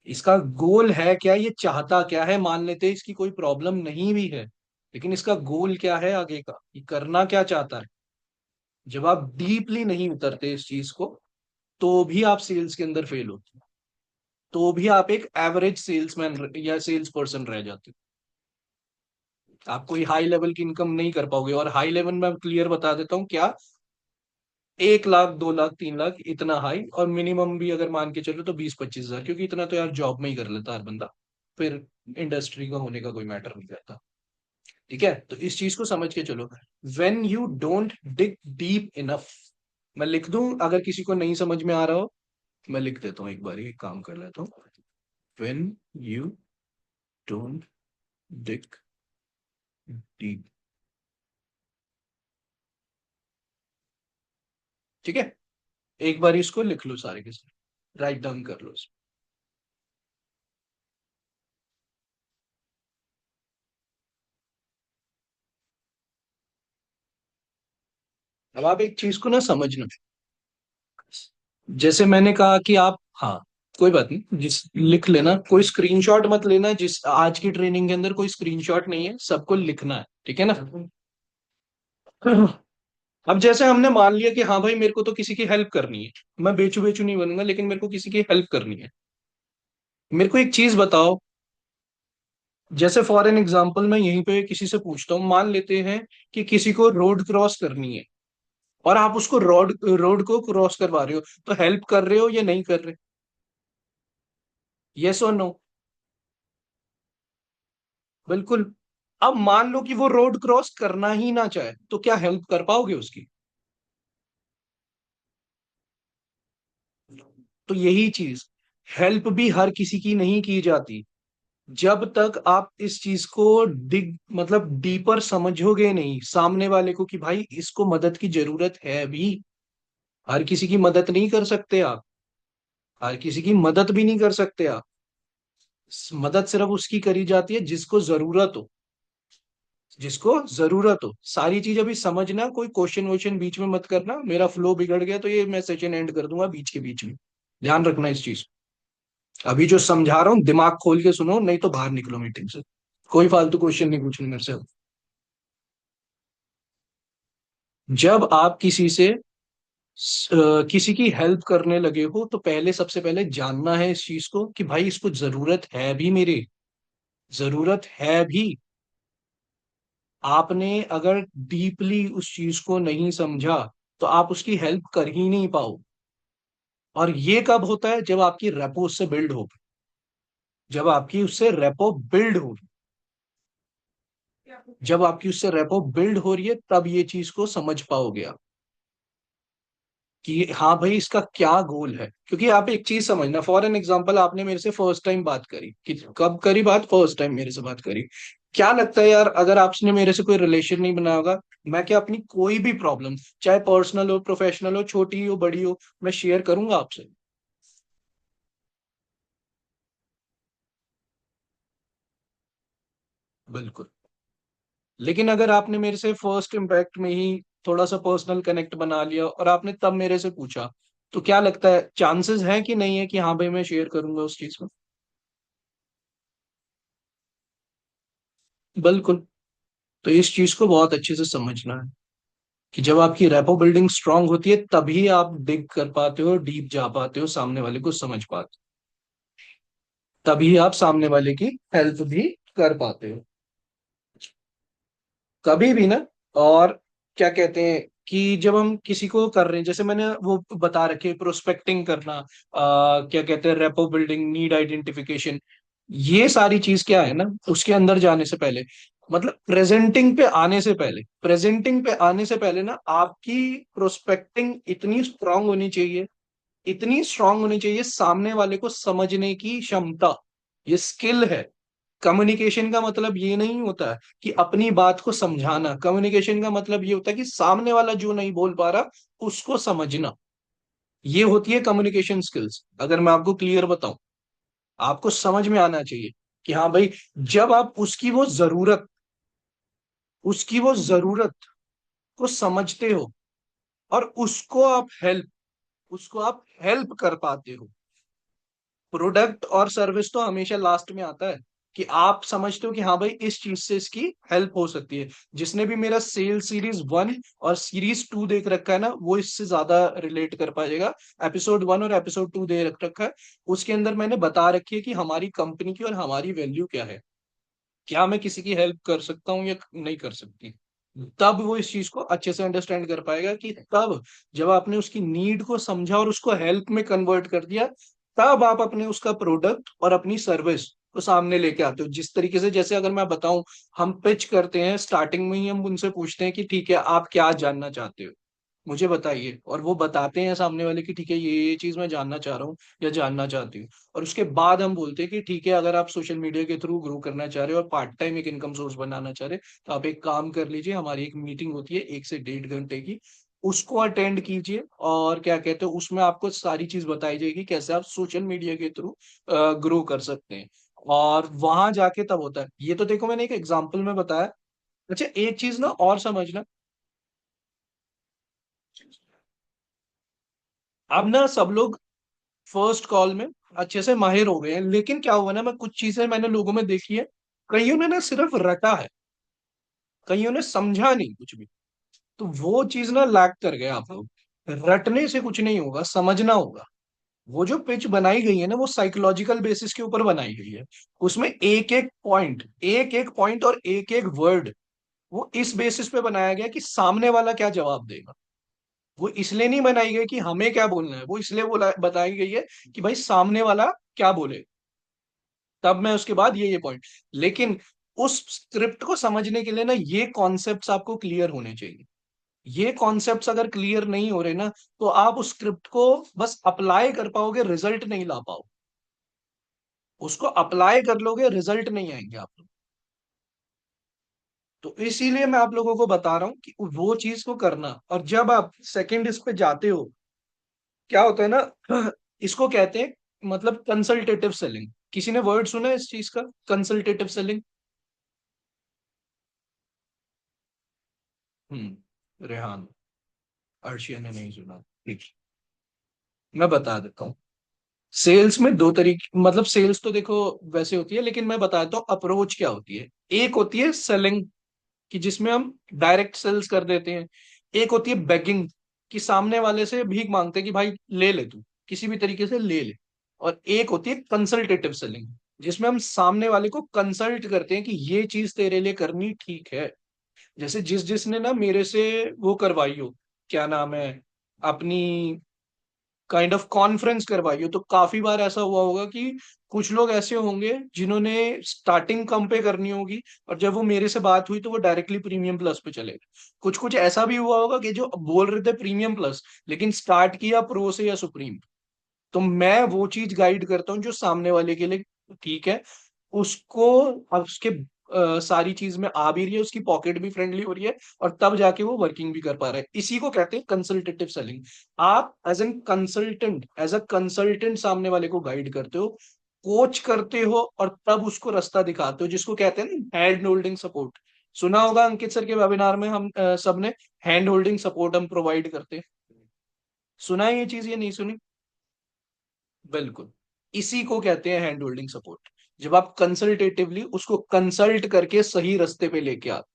इसका गोल है क्या, ये चाहता क्या है। मान लेते हैं इसकी कोई प्रॉब्लम नहीं भी है, लेकिन इसका गोल क्या है आगे का, ये करना क्या चाहता है। जब आप डीपली नहीं उतरते इस चीज को, तो भी आप सेल्स के अंदर फेल होते हो, तो भी आप एक एवरेज सेल्समैन या सेल्स पर्सन रह जाते हो। आप कोई हाई लेवल की इनकम नहीं कर पाओगे। और हाई लेवल में क्लियर बता देता हूँ क्या, 1 लाख 2 लाख 3 लाख इतना हाई, और मिनिमम भी अगर मान के चलो तो 20-25 हजार, क्योंकि इतना तो यार जॉब में ही कर लेता हर बंदा, फिर इंडस्ट्री का होने का कोई मैटर नहीं करता। ठीक है, तो इस चीज को समझ के चलो। When you don't dig deep enough, मैं लिख दूं अगर किसी को नहीं समझ में आ रहा हो, मैं लिख देता हूँ एक बार, एक काम कर लेता हूँ। When you don't dig deep, ठीक है, एक बार इसको लिख लो सारे के सारे, राइट डाउन कर लो इसको। अब आप एक चीज को ना समझना, जैसे मैंने कहा कि आप, हाँ, कोई बात नहीं, जिस लिख लेना, कोई स्क्रीनशॉट मत लेना, जिस आज की ट्रेनिंग के अंदर कोई स्क्रीनशॉट नहीं है, सबको लिखना है, ठीक है ना। अब जैसे हमने मान लिया कि हाँ भाई मेरे को तो किसी की हेल्प करनी है, मैं बेचू बेचू नहीं बनूंगा, लेकिन मेरे को किसी की हेल्प करनी है। मेरे को एक चीज बताओ, जैसे फॉर एन एग्जांपल मैं यहीं पे किसी से पूछता हूँ, मान लेते हैं कि किसी को रोड क्रॉस करनी है, और आप उसको रोड रोड को क्रॉस करवा रहे हो, तो हेल्प कर रहे हो या नहीं कर रहे, यस और नो। बिल्कुल। अब मान लो कि वो रोड क्रॉस करना ही ना चाहे, तो क्या हेल्प कर पाओगे उसकी। तो यही चीज, हेल्प भी हर किसी की नहीं की जाती। जब तक आप इस चीज को डिग मतलब डीपर समझोगे नहीं सामने वाले को, कि भाई इसको मदद की जरूरत है भी, हर किसी की मदद नहीं कर सकते आप, हर किसी की मदद भी नहीं कर सकते आप। मदद सिर्फ उसकी करी जाती है जिसको जरूरत हो, जिसको जरूरत हो। सारी चीज अभी समझना, कोई क्वेश्चन वोश्चन बीच में मत करना, मेरा फ्लो बिगड़ गया तो ये मैं सेशन एंड कर दूंगा बीच के बीच में, ध्यान रखना इस चीज। अभी जो समझा रहा हूँ दिमाग खोल के सुनो, नहीं तो बाहर निकलो मीटिंग से। कोई फालतू क्वेश्चन नहीं पूछने मेरे से। जब आप किसी की हेल्प करने लगे हो, तो पहले सबसे पहले जानना है इस चीज को कि भाई इसको जरूरत है भी मेरी, जरूरत है भी। आपने अगर डीपली उस चीज को नहीं समझा, तो आप उसकी हेल्प कर ही नहीं पाओ। और ये कब होता है, जब आपकी रेपो उससे बिल्ड हो, जब आपकी उससे रेपो बिल्ड हो, जब आपकी उससे रेपो बिल्ड हो रही है, तब ये चीज को समझ पाओगे आप कि हाँ भाई इसका क्या गोल है। क्योंकि आप एक चीज समझना, फॉर एन एग्जांपल आपने मेरे से फर्स्ट टाइम बात करी, कि कब करी बात, फर्स्ट टाइम मेरे से बात करी। क्या लगता है यार, अगर आपने मेरे से कोई रिलेशन नहीं बनाया होगा, मैं क्या अपनी कोई भी प्रॉब्लम, चाहे पर्सनल हो प्रोफेशनल हो, छोटी हो बड़ी हो, मैं शेयर करूंगा आपसे। बिल्कुल। लेकिन अगर आपने मेरे से फर्स्ट इम्पैक्ट में ही थोड़ा सा पर्सनल कनेक्ट बना लिया, और आपने तब मेरे से पूछा, तो क्या लगता है, चांसेस है कि नहीं है कि हाँ भाई मैं शेयर करूंगा उस चीज को। बिल्कुल। तो इस चीज को बहुत अच्छे से समझना है, कि जब आपकी रेपो बिल्डिंग स्ट्रांग होती है, तभी आप डिग कर पाते हो, डीप जा पाते हो, सामने वाले को समझ पाते हो, तभी आप सामने वाले की हेल्प भी कर पाते हो, कभी भी ना। और क्या कहते हैं, कि जब हम किसी को कर रहे हैं, जैसे मैंने वो बता रखे, प्रोस्पेक्टिंग करना, क्या कहते हैं, रेपो बिल्डिंग, नीड आइडेंटिफिकेशन, ये सारी चीज क्या है ना, उसके अंदर जाने से पहले, मतलब प्रेजेंटिंग पे आने से पहले ना, आपकी प्रोस्पेक्टिंग इतनी स्ट्रांग होनी चाहिए, इतनी स्ट्रांग होनी चाहिए, सामने वाले को समझने की क्षमता, ये स्किल है। कम्युनिकेशन का मतलब ये नहीं होता है कि अपनी बात को समझाना, कम्युनिकेशन का मतलब ये होता है कि सामने वाला जो नहीं बोल पा रहा, उसको समझना। ये होती है कम्युनिकेशन स्किल्स। अगर मैं आपको क्लियर बताऊं, आपको समझ में आना चाहिए कि हाँ भाई, जब आप उसकी वो जरूरत को समझते हो, और उसको आप हेल्प उसको आप हेल्प कर पाते हो। प्रोडक्ट और सर्विस तो हमेशा लास्ट में आता है, कि आप समझते हो कि हाँ भाई इस चीज से इसकी हेल्प हो सकती है। जिसने भी मेरा सेल सीरीज 1 और सीरीज 2 देख रखा है ना, वो इससे ज्यादा रिलेट कर पाएगा। एपिसोड 1 और एपिसोड 2 दे रखा है, उसके अंदर मैंने बता रखी है कि हमारी कंपनी की और हमारी वैल्यू क्या है, क्या मैं किसी की हेल्प कर सकता हूँ या नहीं कर सकती। तब वो इस चीज को अच्छे से अंडरस्टैंड कर पाएगा, कि तब जब आपने उसकी नीड को समझा और उसको हेल्प में कन्वर्ट कर दिया, तब आप अपने उसका प्रोडक्ट और अपनी सर्विस को सामने लेके आते हो। जिस तरीके से, जैसे अगर मैं बताऊं, हम पिच करते हैं स्टार्टिंग में ही, हम उनसे पूछते हैं कि ठीक है आप क्या जानना चाहते हो, मुझे बताइए, और वो बताते हैं सामने वाले की ठीक है ये चीज मैं जानना चाह रहा हूँ या जानना चाहती हूँ। और उसके बाद हम बोलते हैं कि ठीक है अगर आप सोशल मीडिया के थ्रू ग्रो करना चाह रहे हो और पार्ट टाइम एक इनकम सोर्स बनाना चाह रहे हो, तो आप एक काम कर लीजिए, हमारी एक मीटिंग होती है 1 से 1.5 घंटे की, उसको अटेंड कीजिए। और क्या कहते हैं, उसमें आपको सारी चीज बताई जाएगी कैसे आप सोशल मीडिया के थ्रू ग्रो कर सकते हैं। और वहां जाके तब होता है। ये तो देखो मैंने एक एग्जाम्पल में बताया। अच्छा एक चीज ना और समझना, अब ना सब लोग फर्स्ट कॉल में अच्छे से माहिर हो गए हैं, लेकिन क्या हुआ ना, मैं कुछ चीजें मैंने लोगों में देखी है, कईयों ने ना सिर्फ रटा है, कईयों ने समझा नहीं कुछ भी। तो वो चीज ना लैक कर गया आप लोग। रटने से कुछ नहीं होगा, समझना होगा। वो जो पिच बनाई गई है ना, वो साइकोलॉजिकल बेसिस के ऊपर बनाई गई है। उसमें एक एक पॉइंट और एक एक वर्ड, वो इस बेसिस पे बनाया गया कि सामने वाला क्या जवाब देगा। वो इसलिए नहीं बनाई गई कि हमें क्या बोलना है, वो इसलिए बोला बताई गई है कि भाई सामने वाला क्या बोले, तब मैं उसके बाद ये पॉइंट। लेकिन उस स्क्रिप्ट को समझने के लिए ना ये कॉन्सेप्ट्स आपको क्लियर होने चाहिए। ये कॉन्सेप्ट्स अगर क्लियर नहीं हो रहे ना, तो आप उस स्क्रिप्ट को बस अप्लाई कर पाओगे, रिजल्ट नहीं ला पाओ। उसको अप्लाई कर लोगे, रिजल्ट नहीं आएंगे आप लोग। तो इसीलिए मैं आप लोगों को बता रहा हूं कि वो चीज को करना। और जब आप सेकंड इस पे जाते हो, क्या होता है ना, इसको कहते हैं मतलब कंसल्टेटिव सेलिंग। किसी ने वर्ड सुना है इस चीज का, कंसल्टेटिव सेलिंग? रेहान, अर्शिया ने नहीं सुना, ठीक। मैं बता देता हूँ। सेल्स में दो तरीके, मतलब सेल्स तो देखो वैसे होती है, लेकिन मैं बता देता हूँ अप्रोच क्या होती है। एक होती है सेलिंग, कि जिसमें हम डायरेक्ट सेल्स कर देते हैं। एक होती है बेगिंग, कि सामने वाले से भीख मांगते हैं कि भाई ले ले तू, किसी भी तरीके से ले ले। और एक होती है कंसल्टेटिव सेलिंग, जिसमें हम सामने वाले को कंसल्ट करते हैं कि ये चीज तेरे लिए करनी ठीक है। जैसे जिसने ना मेरे से वो करवाई हो, क्या नाम है, अपनी काइंड ऑफ कॉन्फ्रेंस करवाई हो, तो काफी बार ऐसा हुआ होगा कि कुछ लोग ऐसे होंगे जिन्होंने स्टार्टिंग कम पे करनी होगी, और जब वो मेरे से बात हुई तो वो डायरेक्टली प्रीमियम प्लस पे चले गए। कुछ कुछ ऐसा भी हुआ होगा कि जो बोल रहे थे प्रीमियम प्लस, लेकिन स्टार्ट किया प्रो से या सुप्रीम। तो मैं वो चीज गाइड करता हूँ जो सामने वाले के लिए ठीक है, उसको, अब उसके सारी चीज में आ भी रही है, उसकी पॉकेट भी फ्रेंडली हो रही है, और तब जाके वो वर्किंग भी कर पा रहा है। इसी को कहते हैं कंसल्टेटिव सेलिंग। आप एज अ कंसल्टेंट सामने वाले को गाइड करते हो, कोच करते हो, और तब उसको रास्ता दिखाते हो, जिसको कहते हैं हैंड होल्डिंग सपोर्ट। सुना होगा अंकित सर के वेबिनार में, हम सबने हैंड होल्डिंग सपोर्ट हम प्रोवाइड करते हैं। सुना है ये चीज, ये नहीं सुनी? बिल्कुल, इसी को कहते हैं हैंड होल्डिंग सपोर्ट। जब आप कंसल्टेटिवली उसको कंसल्ट करके सही रास्ते पे लेके आते,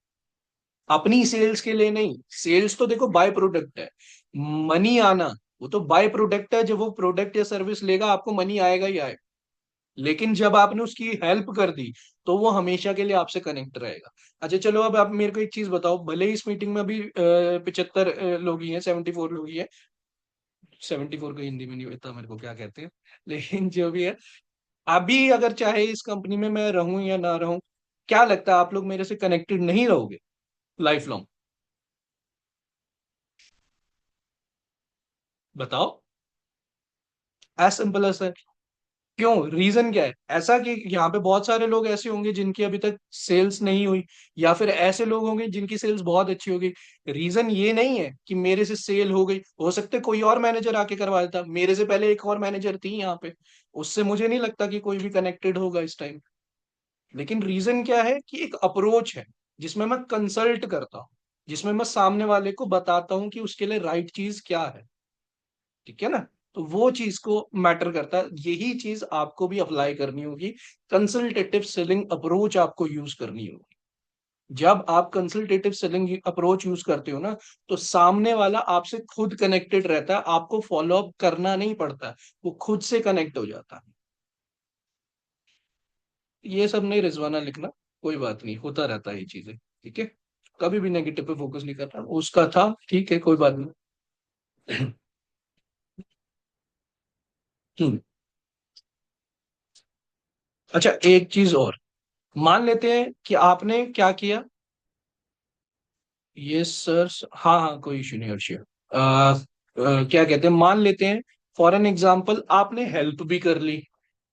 अपनी सेल्स के लिए नहीं। सेल्स तो देखो बाय प्रोडक्ट है, मनी आना वो तो बाय प्रोडक्ट है। जब वो प्रोडक्ट या सर्विस लेगा, आपको मनी आएगा ही आएगा। लेकिन जब आपने उसकी हेल्प कर दी, तो वो हमेशा के लिए आपसे कनेक्ट रहेगा। अच्छा चलो, अब आप मेरे को एक चीज बताओ, भले ही इस मीटिंग में अभी 75 लोग ही हैं, 74 लोग ही हैं। 74 को हिंदी में नहीं होता, मेरे को क्या कहते हैं, लेकिन जो भी है, अभी अगर चाहे इस कंपनी में मैं रहूं या ना रहूं, क्या लगता है आप लोग मेरे से कनेक्टेड नहीं रहोगे लाइफ लॉन्ग? बताओ। As simple as. क्यों, रीजन क्या है ऐसा, कि यहाँ पे बहुत सारे लोग ऐसे होंगे जिनकी अभी तक सेल्स नहीं हुई, या फिर ऐसे लोग होंगे जिनकी सेल्स बहुत अच्छी हो गई। रीजन ये नहीं है कि मेरे से सेल हो गई, हो सकता है कोई और मैनेजर आके करवा देता, मेरे से पहले एक और मैनेजर थी यहाँ पे, उससे मुझे नहीं लगता कि कोई भी कनेक्टेड होगा इस टाइम। लेकिन रीजन क्या है, कि एक अप्रोच है जिसमें मैं कंसल्ट करता हूँ, जिसमें मैं सामने वाले को बताता हूँ कि उसके लिए राइट चीज क्या है। ठीक है ना। तो वो चीज को मैटर करता है, यही चीज आपको भी अप्लाई करनी होगी। कंसल्टेटिव सेलिंग अप्रोच आपको यूज करनी होगी। जब आप कंसल्टेटिव सेलिंग अप्रोच यूज करते हो ना, तो सामने वाला आपसे खुद कनेक्टेड रहता है, आपको फॉलो अप करना नहीं पड़ता, वो खुद से कनेक्ट हो जाता है। ये सब नहीं रिजवाना लिखना, कोई बात नहीं, होता रहता है ये चीजें, ठीक है। कभी भी नेगेटिव पे फोकस नहीं करना, उसका था ठीक है, कोई बात नहीं। हम्म। अच्छा, एक चीज और, मान लेते हैं कि आपने क्या किया। ये सर, हाँ हाँ, कोई इशू नहीं हर्षिया। क्या कहते हैं, मान लेते हैं फॉर एन एग्जाम्पल आपने हेल्प भी कर ली,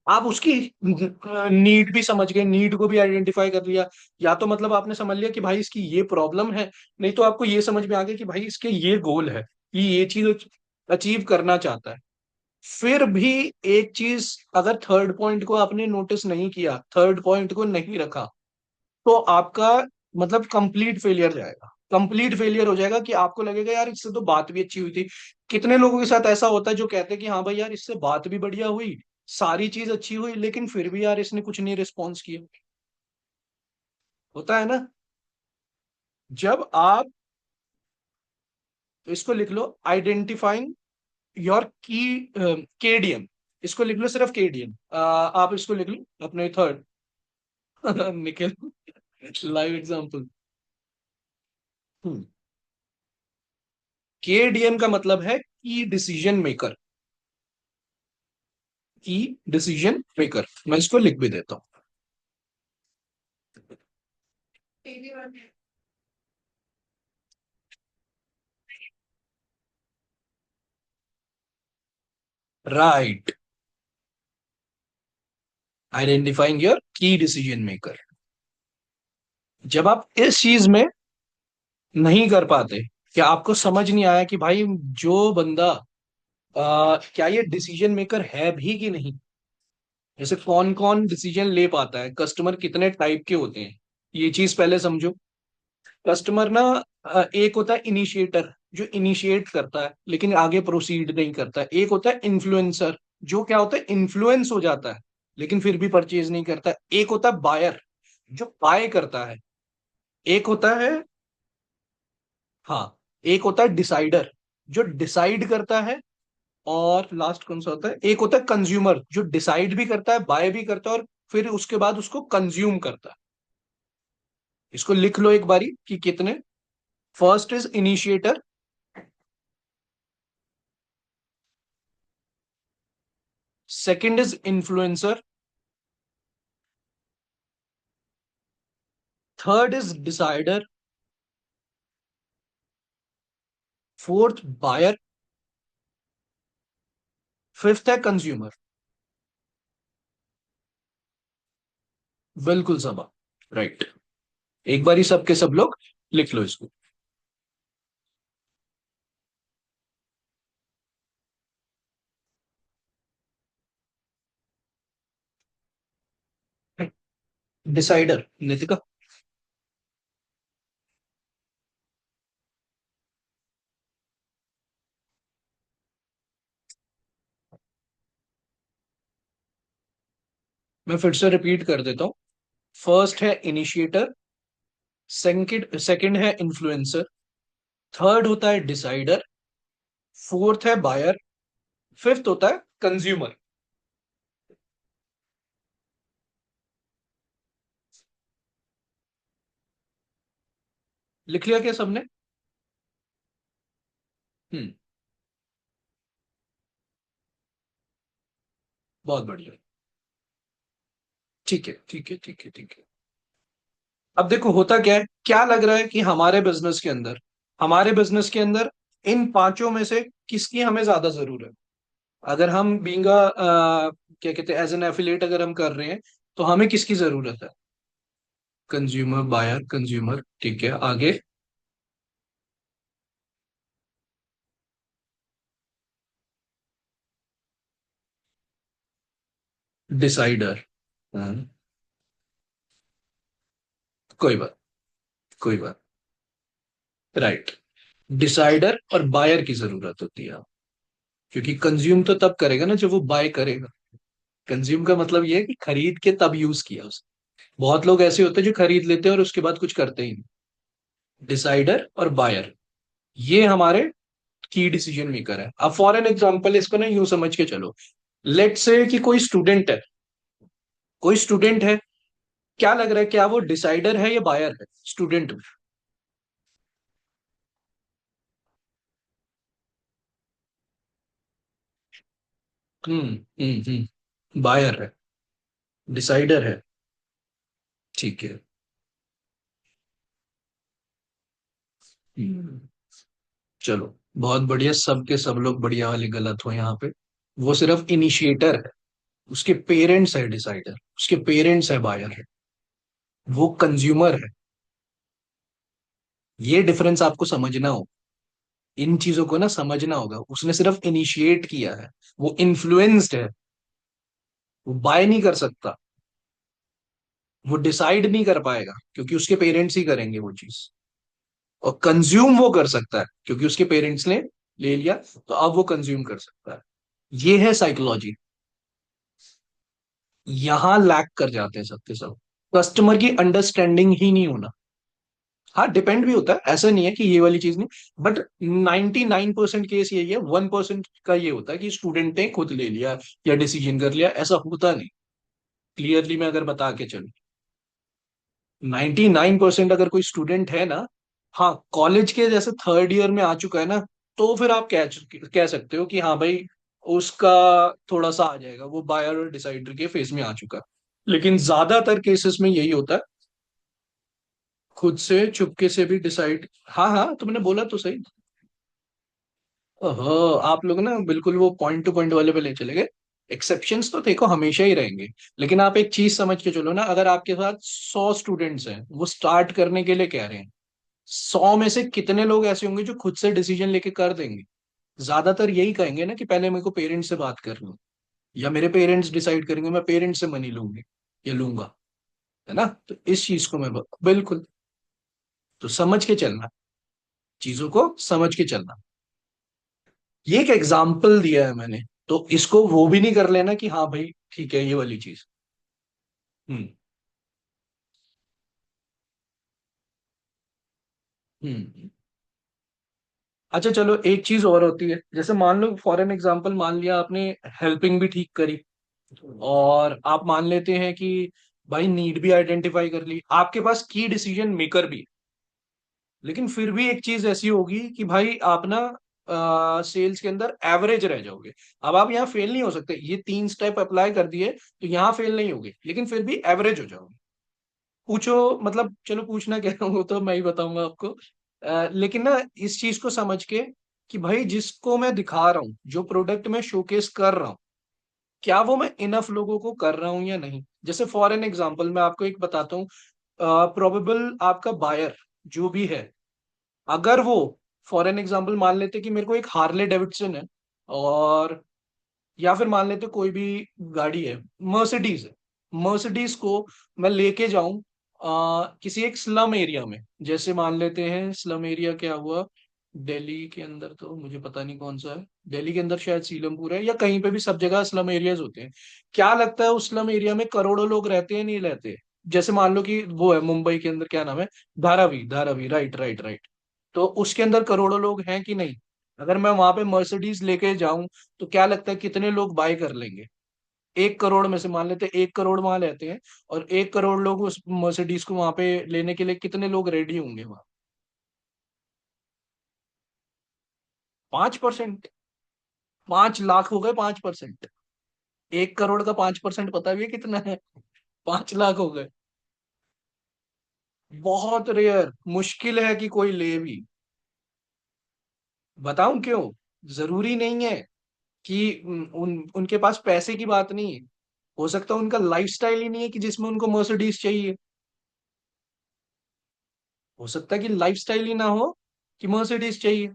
आप उसकी नीड भी समझ गए, नीड को भी आइडेंटिफाई कर लिया, या तो मतलब आपने समझ लिया कि भाई इसकी ये प्रॉब्लम है, नहीं तो आपको ये समझ में आ गया कि भाई इसके ये गोल है, ये चीज अचीव करना चाहता है। फिर भी एक चीज, अगर थर्ड पॉइंट को आपने नोटिस नहीं किया, थर्ड पॉइंट को नहीं रखा, तो आपका मतलब कंप्लीट फेलियर जाएगा, कंप्लीट फेलियर हो जाएगा, कि आपको लगेगा यार इससे तो बात भी अच्छी हुई थी। कितने लोगों के साथ ऐसा होता है जो कहते हैं कि हाँ भाई यार इससे बात भी बढ़िया हुई, सारी चीज अच्छी हुई, लेकिन फिर भी यार इसने कुछ नहीं रिस्पॉन्स किया। होता है ना। जब आप, इसको लिख लो, आइडेंटिफाइंग योर की, केडीएम, इसको लिख लो सिर्फ केडीएम, आप इसको लिख लो अपने third. Nikhil, live example. KDM का मतलब है की डिसीजन मेकर, की डिसीजन मेकर, मैं इसको लिख भी देता हूं। राइट, आइडेंटिफाइंग योर की डिसीजन मेकर। जब आप इस चीज में नहीं कर पाते, क्या आपको समझ नहीं आया कि भाई जो बंदा क्या ये डिसीजन मेकर है भी कि नहीं, जैसे कौन कौन डिसीजन ले पाता है, कस्टमर कितने टाइप के होते हैं, ये चीज पहले समझो। कस्टमर ना, एक होता है इनिशिएटर, जो इनिशिएट करता है लेकिन आगे प्रोसीड नहीं करता, एक होता है इन्फ्लुएंसर, जो क्या होता है, इन्फ्लुएंस हो जाता है लेकिन फिर भी परचेज नहीं करता, एक होता है बायर, जो बाय करता है, एक होता है, हाँ, एक होता है डिसाइडर, जो डिसाइड करता है, और लास्ट कौन सा होता है, एक होता है कंज्यूमर, जो डिसाइड भी करता है, बाय भी करता है, और फिर उसके बाद उसको कंज्यूम करता है। इसको लिख लो एक बारी कि कितने। First is initiator, second is influencer, third is decider, fourth buyer, fifth है कंज्यूमर। बिल्कुल सबा, राइट। एक बारी सब के सब लोग लिख लो इसको। डिसाइडर नितिका। मैं फिर से रिपीट कर देता हूँ। फर्स्ट है इनिशिएटर, सेकंड सेकंड है इन्फ्लुएंसर, थर्ड होता है डिसाइडर, फोर्थ है बायर, फिफ्थ होता है कंज्यूमर। लिख लिया क्या सबने? हम्म। बहुत बढ़िया। ठीक है, ठीक है, ठीक है, ठीक है। अब देखो होता क्या है, क्या लग रहा है कि हमारे बिजनेस के अंदर इन पांचों में से किसकी हमें ज्यादा जरूरत है? अगर हम बींगा क्या कहते हैं, एज एन एफिलिएट अगर हम कर रहे हैं, तो हमें किसकी जरूरत है? कंज्यूमर, बायर, कंज्यूमर, ठीक है, आगे। डिसाइडर। कोई बात, कोई बात, राइट। डिसाइडर और बायर की जरूरत होती है। क्योंकि कंज्यूम तो तब करेगा ना जब वो बाय करेगा। कंज्यूम का मतलब ये है कि खरीद के तब यूज किया उसे। बहुत लोग ऐसे होते हैं जो खरीद लेते हैं और उसके बाद कुछ करते ही नहीं। डिसाइडर और बायर, ये हमारे की डिसीजन मेकर है। अब फॉर एन एग्जाम्पल इसको ना यूं समझ के चलो। लेट से कि कोई स्टूडेंट है, कोई स्टूडेंट है, क्या लग रहा है, क्या वो डिसाइडर है या बायर है स्टूडेंट में? बायर है, डिसाइडर है। ठीक है। हम्म, चलो, बहुत बढ़िया, सब के सब लोग बढ़िया वाले गलत हो यहाँ पे। वो सिर्फ इनिशिएटर है, उसके पेरेंट्स है डिसाइडर, उसके पेरेंट्स है बायर है, वो कंज्यूमर है। ये डिफरेंस आपको समझना हो, इन चीजों को ना समझना होगा। उसने सिर्फ इनिशिएट किया है, वो इन्फ्लुएंस्ड है, वो बाय नहीं कर सकता, वो डिसाइड नहीं कर पाएगा क्योंकि उसके पेरेंट्स ही करेंगे वो चीज। और कंज्यूम वो कर सकता है क्योंकि उसके पेरेंट्स ने ले लिया, तो अब वो कंज्यूम कर सकता है। ये है साइकोलॉजी। यहां लैक कर जाते हैं सबके सब। कस्टमर की अंडरस्टैंडिंग ही नहीं होना। हाँ, डिपेंड भी होता है, ऐसा नहीं है कि ये वाली चीज नहीं। बट 99% केस यही है, 1% का ये होता है कि स्टूडेंट ने खुद ले लिया या डिसीजन कर लिया, ऐसा होता नहीं। क्लियरली मैं अगर बता के चलूं, 99% अगर कोई स्टूडेंट है ना, हाँ, कॉलेज के जैसे थर्ड ईयर में आ चुका है ना, तो फिर आप कह सकते हो कि हाँ भाई, उसका थोड़ा सा आ जाएगा, वो बायर और डिसाइडर के फेज में आ चुका है। लेकिन ज्यादातर केसेस में यही होता है, खुद से चुपके से भी डिसाइड। हाँ हाँ, तुमने बोला तो सही। ओहो, आप लोग ना बिल्कुल वो पॉइंट टू पॉइंट वाले पे ले चले गए। एक्सेप्शंस तो देखो हमेशा ही रहेंगे, लेकिन आप एक चीज समझ के चलो ना, अगर आपके साथ 100 स्टूडेंट्स हैं, वो स्टार्ट करने के लिए कह रहे हैं, 100 में से कितने लोग ऐसे होंगे जो खुद से डिसीजन लेके कर देंगे? ज्यादातर यही कहेंगे ना कि पहले मेरे को पेरेंट्स से बात कर लूं, या मेरे पेरेंट्स डिसाइड करेंगे, मैं पेरेंट्स से मनी लूंगी या लूंगा। है ना? तो इस चीज को मैं बिल्कुल, तो समझ के चलना, चीजों को समझ के चलना। ये एक एग्जाम्पल दिया है मैंने, तो इसको वो भी नहीं कर लेना कि हाँ भाई ठीक है ये वाली चीज। हम्म। हम्म। अच्छा चलो, एक चीज और होती है, जैसे मान लो फॉर एन एग्जाम्पल, मान लिया आपने हेल्पिंग भी ठीक करी, और आप मान लेते हैं कि भाई नीड भी आइडेंटिफाई कर ली, आपके पास की डिसीजन मेकर भी है। लेकिन फिर भी एक चीज ऐसी होगी कि भाई आप ना सेल्स के अंदर एवरेज रह जाओगे। अब आप यहाँ फेल नहीं हो सकते, ये 3 स्टेप अप्लाई कर दिए तो यहाँ फेल नहीं होगे, लेकिन फिर भी एवरेज हो जाओगे। पूछो, मतलब चलो पूछना क्या है वो तो मैं ही बताऊंगा आपको। लेकिन ना, इस चीज को समझ के कि भाई जिसको मैं दिखा रहा हूँ, जो प्रोडक्ट मैं शोकेस कर रहा हूँ, क्या वो मैं इनफ लोगों को कर रहा हूँ या नहीं। जैसे फॉर एन एग्जांपल मैं आपको एक बताता हूँ, प्रोबेबल आपका बायर जो भी है, अगर वो फॉर एन एग्जांपल मान लेते कि मेरे को एक हार्ले डेविडसन है, और या फिर मान लेते कोई भी गाड़ी है, मर्सिडीज है, मर्सिडीज को मैं लेके जाऊं किसी एक स्लम एरिया में। जैसे मान लेते हैं स्लम एरिया क्या हुआ, दिल्ली के अंदर तो मुझे पता नहीं कौन सा है, दिल्ली के अंदर शायद सीलमपुर है, या कहीं पे भी, सब जगह स्लम एरियाज होते हैं। क्या लगता है उस स्लम एरिया में करोड़ों लोग रहते हैं नहीं रहते? जैसे मान लो कि वो है मुंबई के अंदर, क्या नाम है, Dharavi, Dharavi, right right right. तो उसके अंदर करोड़ों लोग हैं कि नहीं? अगर मैं वहां पे मर्सिडीज लेके जाऊं, तो क्या लगता है कितने लोग बाय कर लेंगे? 1 करोड़ में से मान लेते हैं 1 करोड़ वहां लेते हैं, और 1 करोड़ लोग उस मर्सिडीज को वहां पे लेने के लिए कितने लोग रेडी होंगे वहां? 5%। 5 लाख हो गए 5%। 1 करोड़ का 5% पता भी है कितना है? 5 लाख हो गए। बहुत रेयर, मुश्किल है कि कोई ले भी। बताऊं क्यों? जरूरी नहीं है कि उनके पास पैसे की बात नहीं है, हो सकता है उनका लाइफस्टाइल ही नहीं है कि जिसमें उनको मर्सिडीज चाहिए। हो सकता है कि लाइफस्टाइल ही ना हो कि मर्सिडीज चाहिए।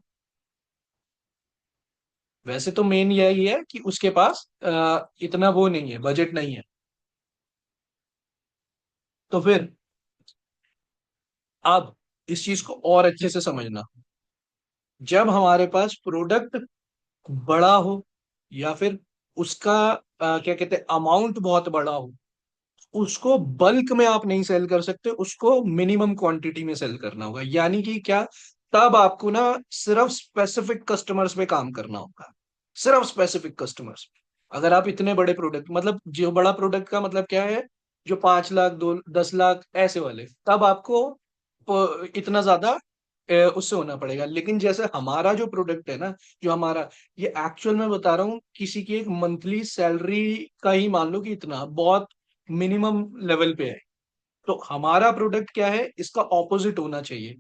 वैसे तो मेन यही है कि उसके पास इतना वो नहीं है, बजट नहीं है। तो फिर अब इस चीज को और अच्छे से समझना, जब हमारे पास प्रोडक्ट बड़ा हो, या फिर उसका क्या कहते हैं अमाउंट बहुत बड़ा हो, उसको बल्क में आप नहीं सेल कर सकते, उसको मिनिमम क्वांटिटी में सेल करना होगा। यानी कि क्या, तब आपको ना सिर्फ स्पेसिफिक कस्टमर्स पे काम करना होगा, सिर्फ स्पेसिफिक कस्टमर्स। अगर आप इतने बड़े प्रोडक्ट, मतलब जो बड़ा प्रोडक्ट का मतलब क्या है, जो 5 लाख, 2 10 लाख ऐसे वाले, तब आपको इतना ज्यादा उससे होना पड़ेगा। लेकिन जैसे हमारा जो प्रोडक्ट है ना, जो हमारा, ये एक्चुअल में बता रहा हूँ, किसी की एक मंथली सैलरी का ही मान लो कि इतना बहुत मिनिमम लेवल पे है। तो हमारा प्रोडक्ट क्या है, इसका ऑपोजिट होना चाहिए।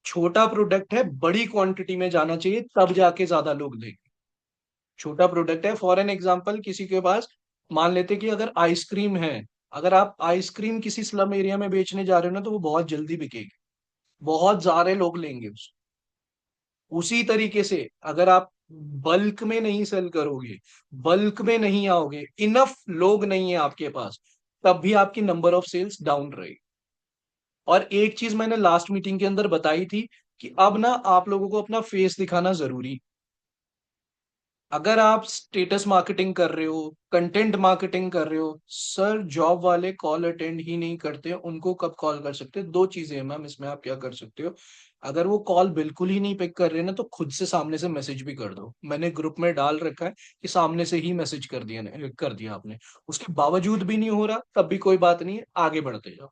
छोटा प्रोडक्ट है, बड़ी क्वांटिटी में जाना चाहिए, तब जाके ज्यादा लोग लेंगे। छोटा प्रोडक्ट है, फॉर एन एग्जांपल, किसी के पास, मान लेते कि अगर आइसक्रीम है, अगर आप आइसक्रीम किसी स्लम एरिया में बेचने जा रहे हो ना, तो वो बहुत जल्दी बिकेगी, बहुत सारे लोग लेंगे उसको। उसी तरीके से अगर आप बल्क में नहीं सेल करोगे, बल्क में नहीं आओगे, इनफ लोग नहीं है आपके पास, तब भी आपकी नंबर ऑफ सेल्स डाउन रहेगी। और एक चीज मैंने लास्ट मीटिंग के अंदर बताई थी, कि अब ना आप लोगों को अपना फेस दिखाना जरूरी। अगर आप स्टेटस मार्केटिंग कर रहे हो, कंटेंट मार्केटिंग कर रहे हो, सर जॉब वाले कॉल अटेंड ही नहीं करते, उनको कब कॉल कर सकते हो? दो चीजें हैं मैम इसमें, आप क्या कर सकते हो, अगर वो कॉल बिल्कुल ही नहीं पिक कर रहे ना, तो खुद से सामने से मैसेज भी कर दो। मैंने ग्रुप में डाल रखा है कि सामने से ही मैसेज कर दिया आपने, उसके बावजूद भी नहीं हो रहा, तब भी कोई बात नहीं है, आगे बढ़ते जाओ।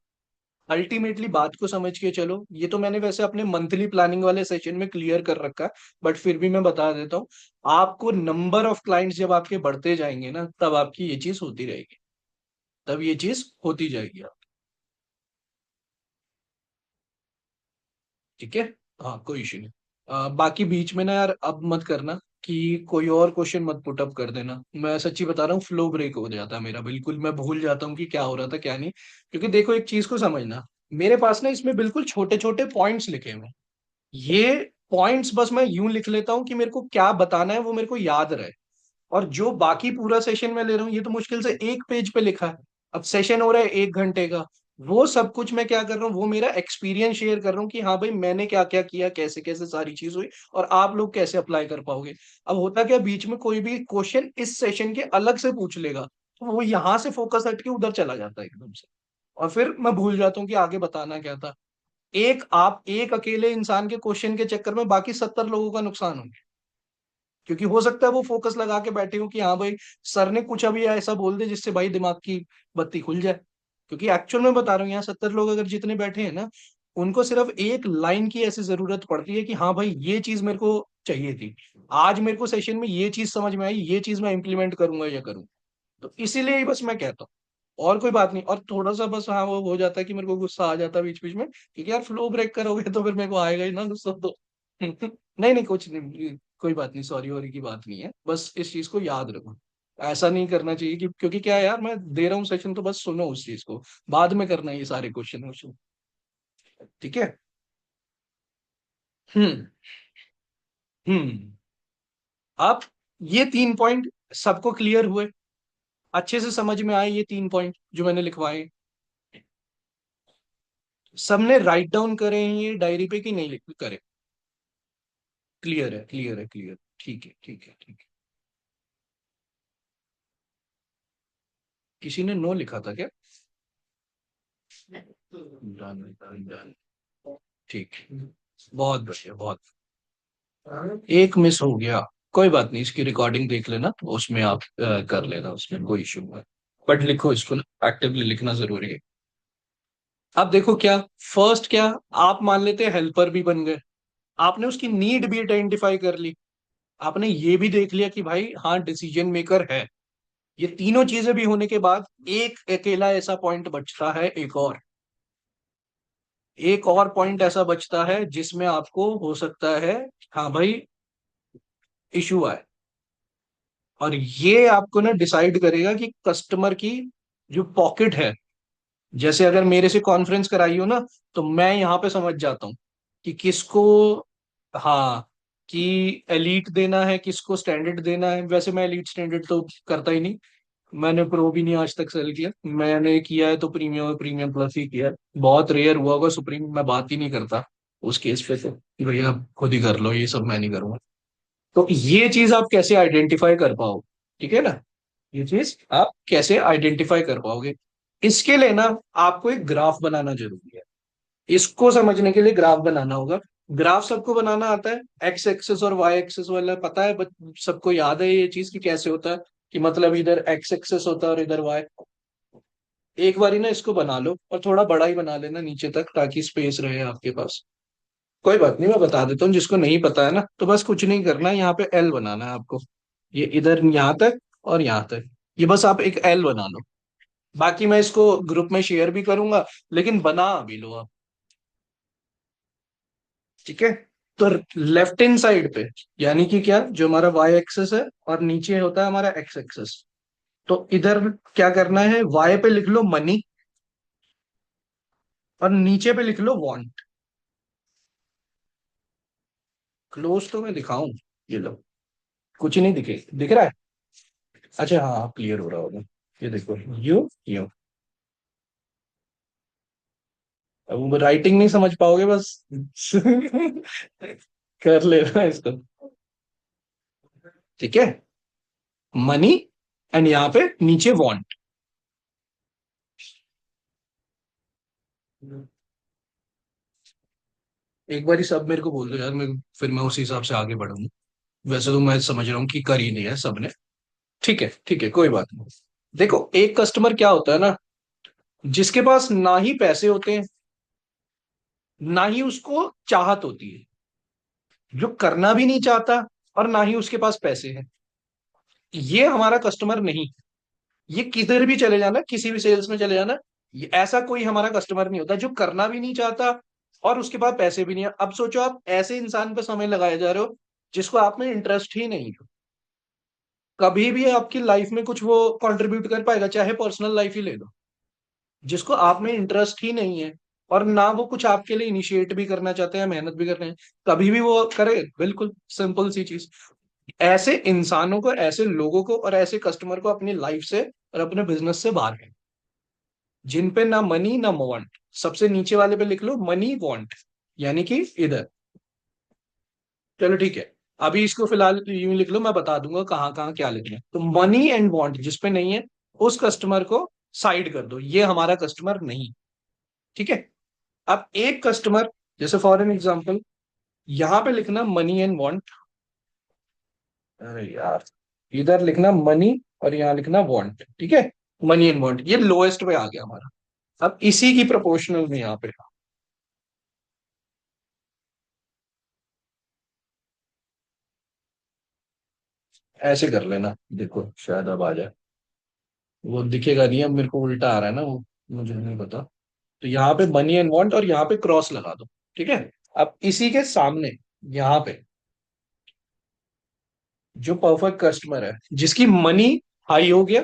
अल्टीमेटली बात को समझ के चलो। ये तो मैंने वैसे अपने मंथली प्लानिंग वाले सेशन में क्लियर कर रखा है, बट फिर भी मैं बता देता हूँ। आपको नंबर ऑफ क्लाइंट्स जब आपके बढ़ते जाएंगे ना, तब आपकी ये चीज होती रहेगी, तब ये चीज होती जाएगी आप। ठीक है। हाँ, कोई इशू नहीं। बाकी बीच में ना यार अब मत करना कि कोई और क्वेश्चन मत पुट अप कर देना। मैं सच्ची बता रहा हूँ, फ्लो ब्रेक हो जाता है मेरा, बिल्कुल मैं भूल जाता हूँ कि क्या हो रहा था क्या नहीं। क्योंकि देखो, एक चीज को समझना, मेरे पास ना इसमें बिल्कुल छोटे छोटे पॉइंट्स लिखे हुए हैं। ये पॉइंट्स बस मैं यूं लिख लेता हूं कि मेरे को क्या बताना है वो मेरे को याद रहे। और जो बाकी पूरा सेशन में ले रहा हूँ, ये तो मुश्किल से एक पेज पे लिखा है। अब सेशन हो रहा है 1 घंटे का, वो सब कुछ मैं क्या कर रहा हूँ, वो मेरा एक्सपीरियंस शेयर कर रहा हूँ कि हाँ भाई मैंने क्या क्या किया, कैसे कैसे सारी चीज हुई, और आप लोग कैसे अप्लाई कर पाओगे। अब होता क्या, बीच में कोई भी क्वेश्चन इस सेशन के अलग से पूछ लेगा, तो वो यहाँ से फोकस हट के उधर चला जाता है एकदम से, और फिर मैं भूल जाता हूँ कि आगे बताना क्या था। आप एक अकेले इंसान के क्वेश्चन के चक्कर में बाकी 70 लोगों का नुकसान हो गया। क्योंकि हो सकता है वो फोकस लगा के बैठे हो कि हाँ भाई, सर ने कुछ अभी ऐसा बोल दे जिससे भाई दिमाग की बत्ती खुल जाए। क्योंकि एक्चुअल में बता रहा हूँ, यहाँ 70 लोग अगर जितने बैठे हैं ना, उनको सिर्फ एक लाइन की ऐसी जरूरत पड़ती है कि हाँ भाई ये चीज मेरे को चाहिए थी, आज मेरे को सेशन में ये चीज समझ में आई, ये चीज मैं इंप्लीमेंट करूंगा या करूँ। तो इसीलिए ही बस मैं कहता हूँ, और कोई बात नहीं। और थोड़ा सा बस हाँ, वो हो जाता है कि मेरे को गुस्सा आ जाता है बीच बीच में, क्योंकि यार फ्लो ब्रेक करोगे तो फिर मेरे को आएगा ही ना गुस्सा तो। नहीं नहीं, कुछ नहीं, कोई बात नहीं, सॉरी वॉरी की बात नहीं है, बस इस चीज को याद रखो। ऐसा नहीं करना चाहिए कि, क्योंकि क्या है यार, मैं दे रहा हूँ सेशन तो बस सुनो उस चीज को, बाद में करना है ये सारे क्वेश्चन वोश्चन। ठीक है। हम्म। हम्म। अब ये 3 पॉइंट सबको क्लियर हुए, अच्छे से समझ में आए ये 3 पॉइंट जो मैंने लिखवाए? सबने राइट डाउन करे हैं ये डायरी पे कि नहीं लिख करे? क्लियर है, क्लियर है, क्लियर। ठीक है, ठीक है, ठीक है। किसी ने नो लिखा था क्या? Done, done, done. ठीक है। बहुत बढ़िया, बहुत। एक मिस हो गया, कोई बात नहीं, इसकी रिकॉर्डिंग देख लेना, उसमें आप कर लेना, उसमें कोई इशू नहीं है। बट लिखो इसको ना, एक्टिवली लिखना जरूरी है। अब देखो क्या, फर्स्ट क्या, आप मान लेते हैं हेल्पर भी बन गए, आपने उसकी नीड भी आइडेंटिफाई कर ली, आपने ये भी देख लिया कि भाई हाँ डिसीजन मेकर है। ये तीनों चीजें भी होने के बाद एक अकेला ऐसा पॉइंट बचता है, एक और पॉइंट ऐसा बचता है जिसमें आपको हो सकता है, हाँ भाई, इशू आए। और ये आपको ना डिसाइड करेगा कि कस्टमर की जो पॉकेट है, जैसे अगर मेरे से कॉन्फ्रेंस कराई हो ना, तो मैं यहाँ पे समझ जाता हूँ कि किसको, हाँ, कि एलीट देना है, किसको स्टैंडर्ड देना है। वैसे मैं एलीट स्टैंडर्ड तो करता ही नहीं, मैंने प्रो भी नहीं आज तक सेल किया, मैंने किया है तो प्रीमियम और प्रीमियम प्लस ही किया है। बहुत रेयर हुआ होगा सुप्रीम, मैं बात ही नहीं करता उस केस पे, तो कि भैया आप खुद ही कर लो, ये सब मैं नहीं करूंगा। तो ये चीज आप कैसे आइडेंटिफाई कर पाओ, ठीक है ना, ये चीज आप कैसे आइडेंटिफाई कर पाओगे, इसके लिए ना आपको एक ग्राफ बनाना जरूरी है। इसको समझने के लिए ग्राफ बनाना होगा। ग्राफ सबको बनाना आता है, एक्स एक्सेस और वाई एक्सेस वाला पता है, सबको याद है ये चीज कि कैसे होता है, कि मतलब इधर एक्स एक्सेस होता है और इधर वाई। एक बारी ना इसको बना लो और थोड़ा बड़ा ही बना लेना नीचे तक, ताकि स्पेस रहे आपके पास। कोई बात नहीं, मैं बता देता हूँ, जिसको नहीं पता है ना तो बस कुछ नहीं करना है, यहाँ पे एल बनाना है आपको। ये इधर यहाँ तक और यहाँ तक, ये बस आप एक एल बना लो। बाकी मैं इसको ग्रुप में शेयर भी करूंगा, लेकिन बना भी लो आप, ठीक है। तो लेफ्ट हैंड साइड पे, यानी कि क्या, जो हमारा वाई एक्सेस है और नीचे होता है हमारा एक्स एक्सेस, तो इधर क्या करना है, वाई पे लिख लो मनी और नीचे पे लिख लो वांट। क्लोज तो मैं दिखाऊं, ये लो, कुछ नहीं दिखे, दिख रहा है। अच्छा हाँ, क्लियर हो रहा होगा। ये देखो, यू अब राइटिंग नहीं समझ पाओगे बस। कर लेना इसको, ठीक है। मनी एंड यहाँ पे नीचे वांट। एक बार ही सब मेरे को बोल दो यार, मैं फिर मैं उसी हिसाब से आगे बढ़ूंगा। वैसे तो मैं समझ रहा हूँ कि कर ही नहीं है सबने। ठीक है कोई बात नहीं। देखो, एक कस्टमर क्या होता है ना, जिसके पास ना ही पैसे होते हैं, ना ही उसको चाहत होती है, जो करना भी नहीं चाहता, और ना ही उसके पास पैसे हैं, ये हमारा कस्टमर नहीं। ये किधर भी चले जाना, किसी भी सेल्स में चले जाना, ये ऐसा कोई हमारा कस्टमर नहीं होता जो करना भी नहीं चाहता और उसके पास पैसे भी नहीं है। अब सोचो, आप ऐसे इंसान पर समय लगाए जा रहे हो जिसको आप में इंटरेस्ट ही नहीं है, कभी भी आपकी लाइफ में कुछ वो कंट्रीब्यूट कर पाएगा, चाहे पर्सनल लाइफ ही ले लो, जिसको आप में इंटरेस्ट ही नहीं है, और ना वो कुछ आपके लिए इनिशिएट भी करना चाहते हैं, मेहनत भी कर रहे हैं, कभी भी वो करे, बिल्कुल सिंपल सी चीज। ऐसे इंसानों को, ऐसे लोगों को और ऐसे कस्टमर को अपनी लाइफ से और अपने बिजनेस से बाहर है, जिन पे ना मनी ना वांट। सबसे नीचे वाले पे लिख लो मनी वांट, यानी कि इधर। चलो ठीक है, अभी इसको फिलहाल यूं लिख लो, मैं बता दूंगा कहाँ कहाँ क्या लिखना है। तो मनी एंड वांट जिस पे नहीं है, उस कस्टमर को साइड कर दो, ये हमारा कस्टमर नहीं, ठीक है। अब एक कस्टमर, जैसे फॉर एन एग्जांपल, यहां पे लिखना मनी एंड वांट, अरे यार, इधर लिखना मनी और यहाँ लिखना वांट, ठीक है। मनी एंड वांट ये लोएस्ट पे आ गया हमारा। अब इसी की प्रोपोर्शनल में यहाँ पे ऐसे कर लेना, देखो शायद अब आ जाए। वो दिखेगा नहीं, अब मेरे को उल्टा आ रहा है ना वो, मुझे नहीं पता। तो यहाँ पे मनी एंड वांट और यहाँ पे क्रॉस लगा दो, ठीक है। अब इसी के सामने, यहाँ पे, जो परफेक्ट कस्टमर है जिसकी मनी हाई हो गया,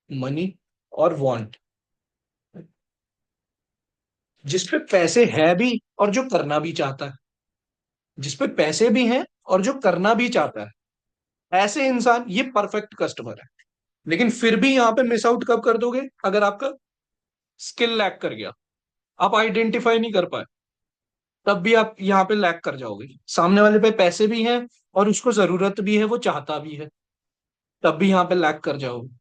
मनी और वांट, जिसपे पैसे है भी और जो करना भी चाहता है, जिसपे पैसे भी हैं और जो करना भी चाहता है, ऐसे इंसान ये परफेक्ट कस्टमर है। लेकिन फिर भी यहाँ पे मिस आउट कब कर दोगे, अगर आपका स्किल लैक कर गया, आप आइडेंटिफाई नहीं कर पाए, तब भी आप यहाँ पे लैक कर जाओगे। सामने वाले पे पैसे भी हैं और उसको जरूरत भी है, वो चाहता भी है, तब भी यहाँ पे लैक कर जाओगे।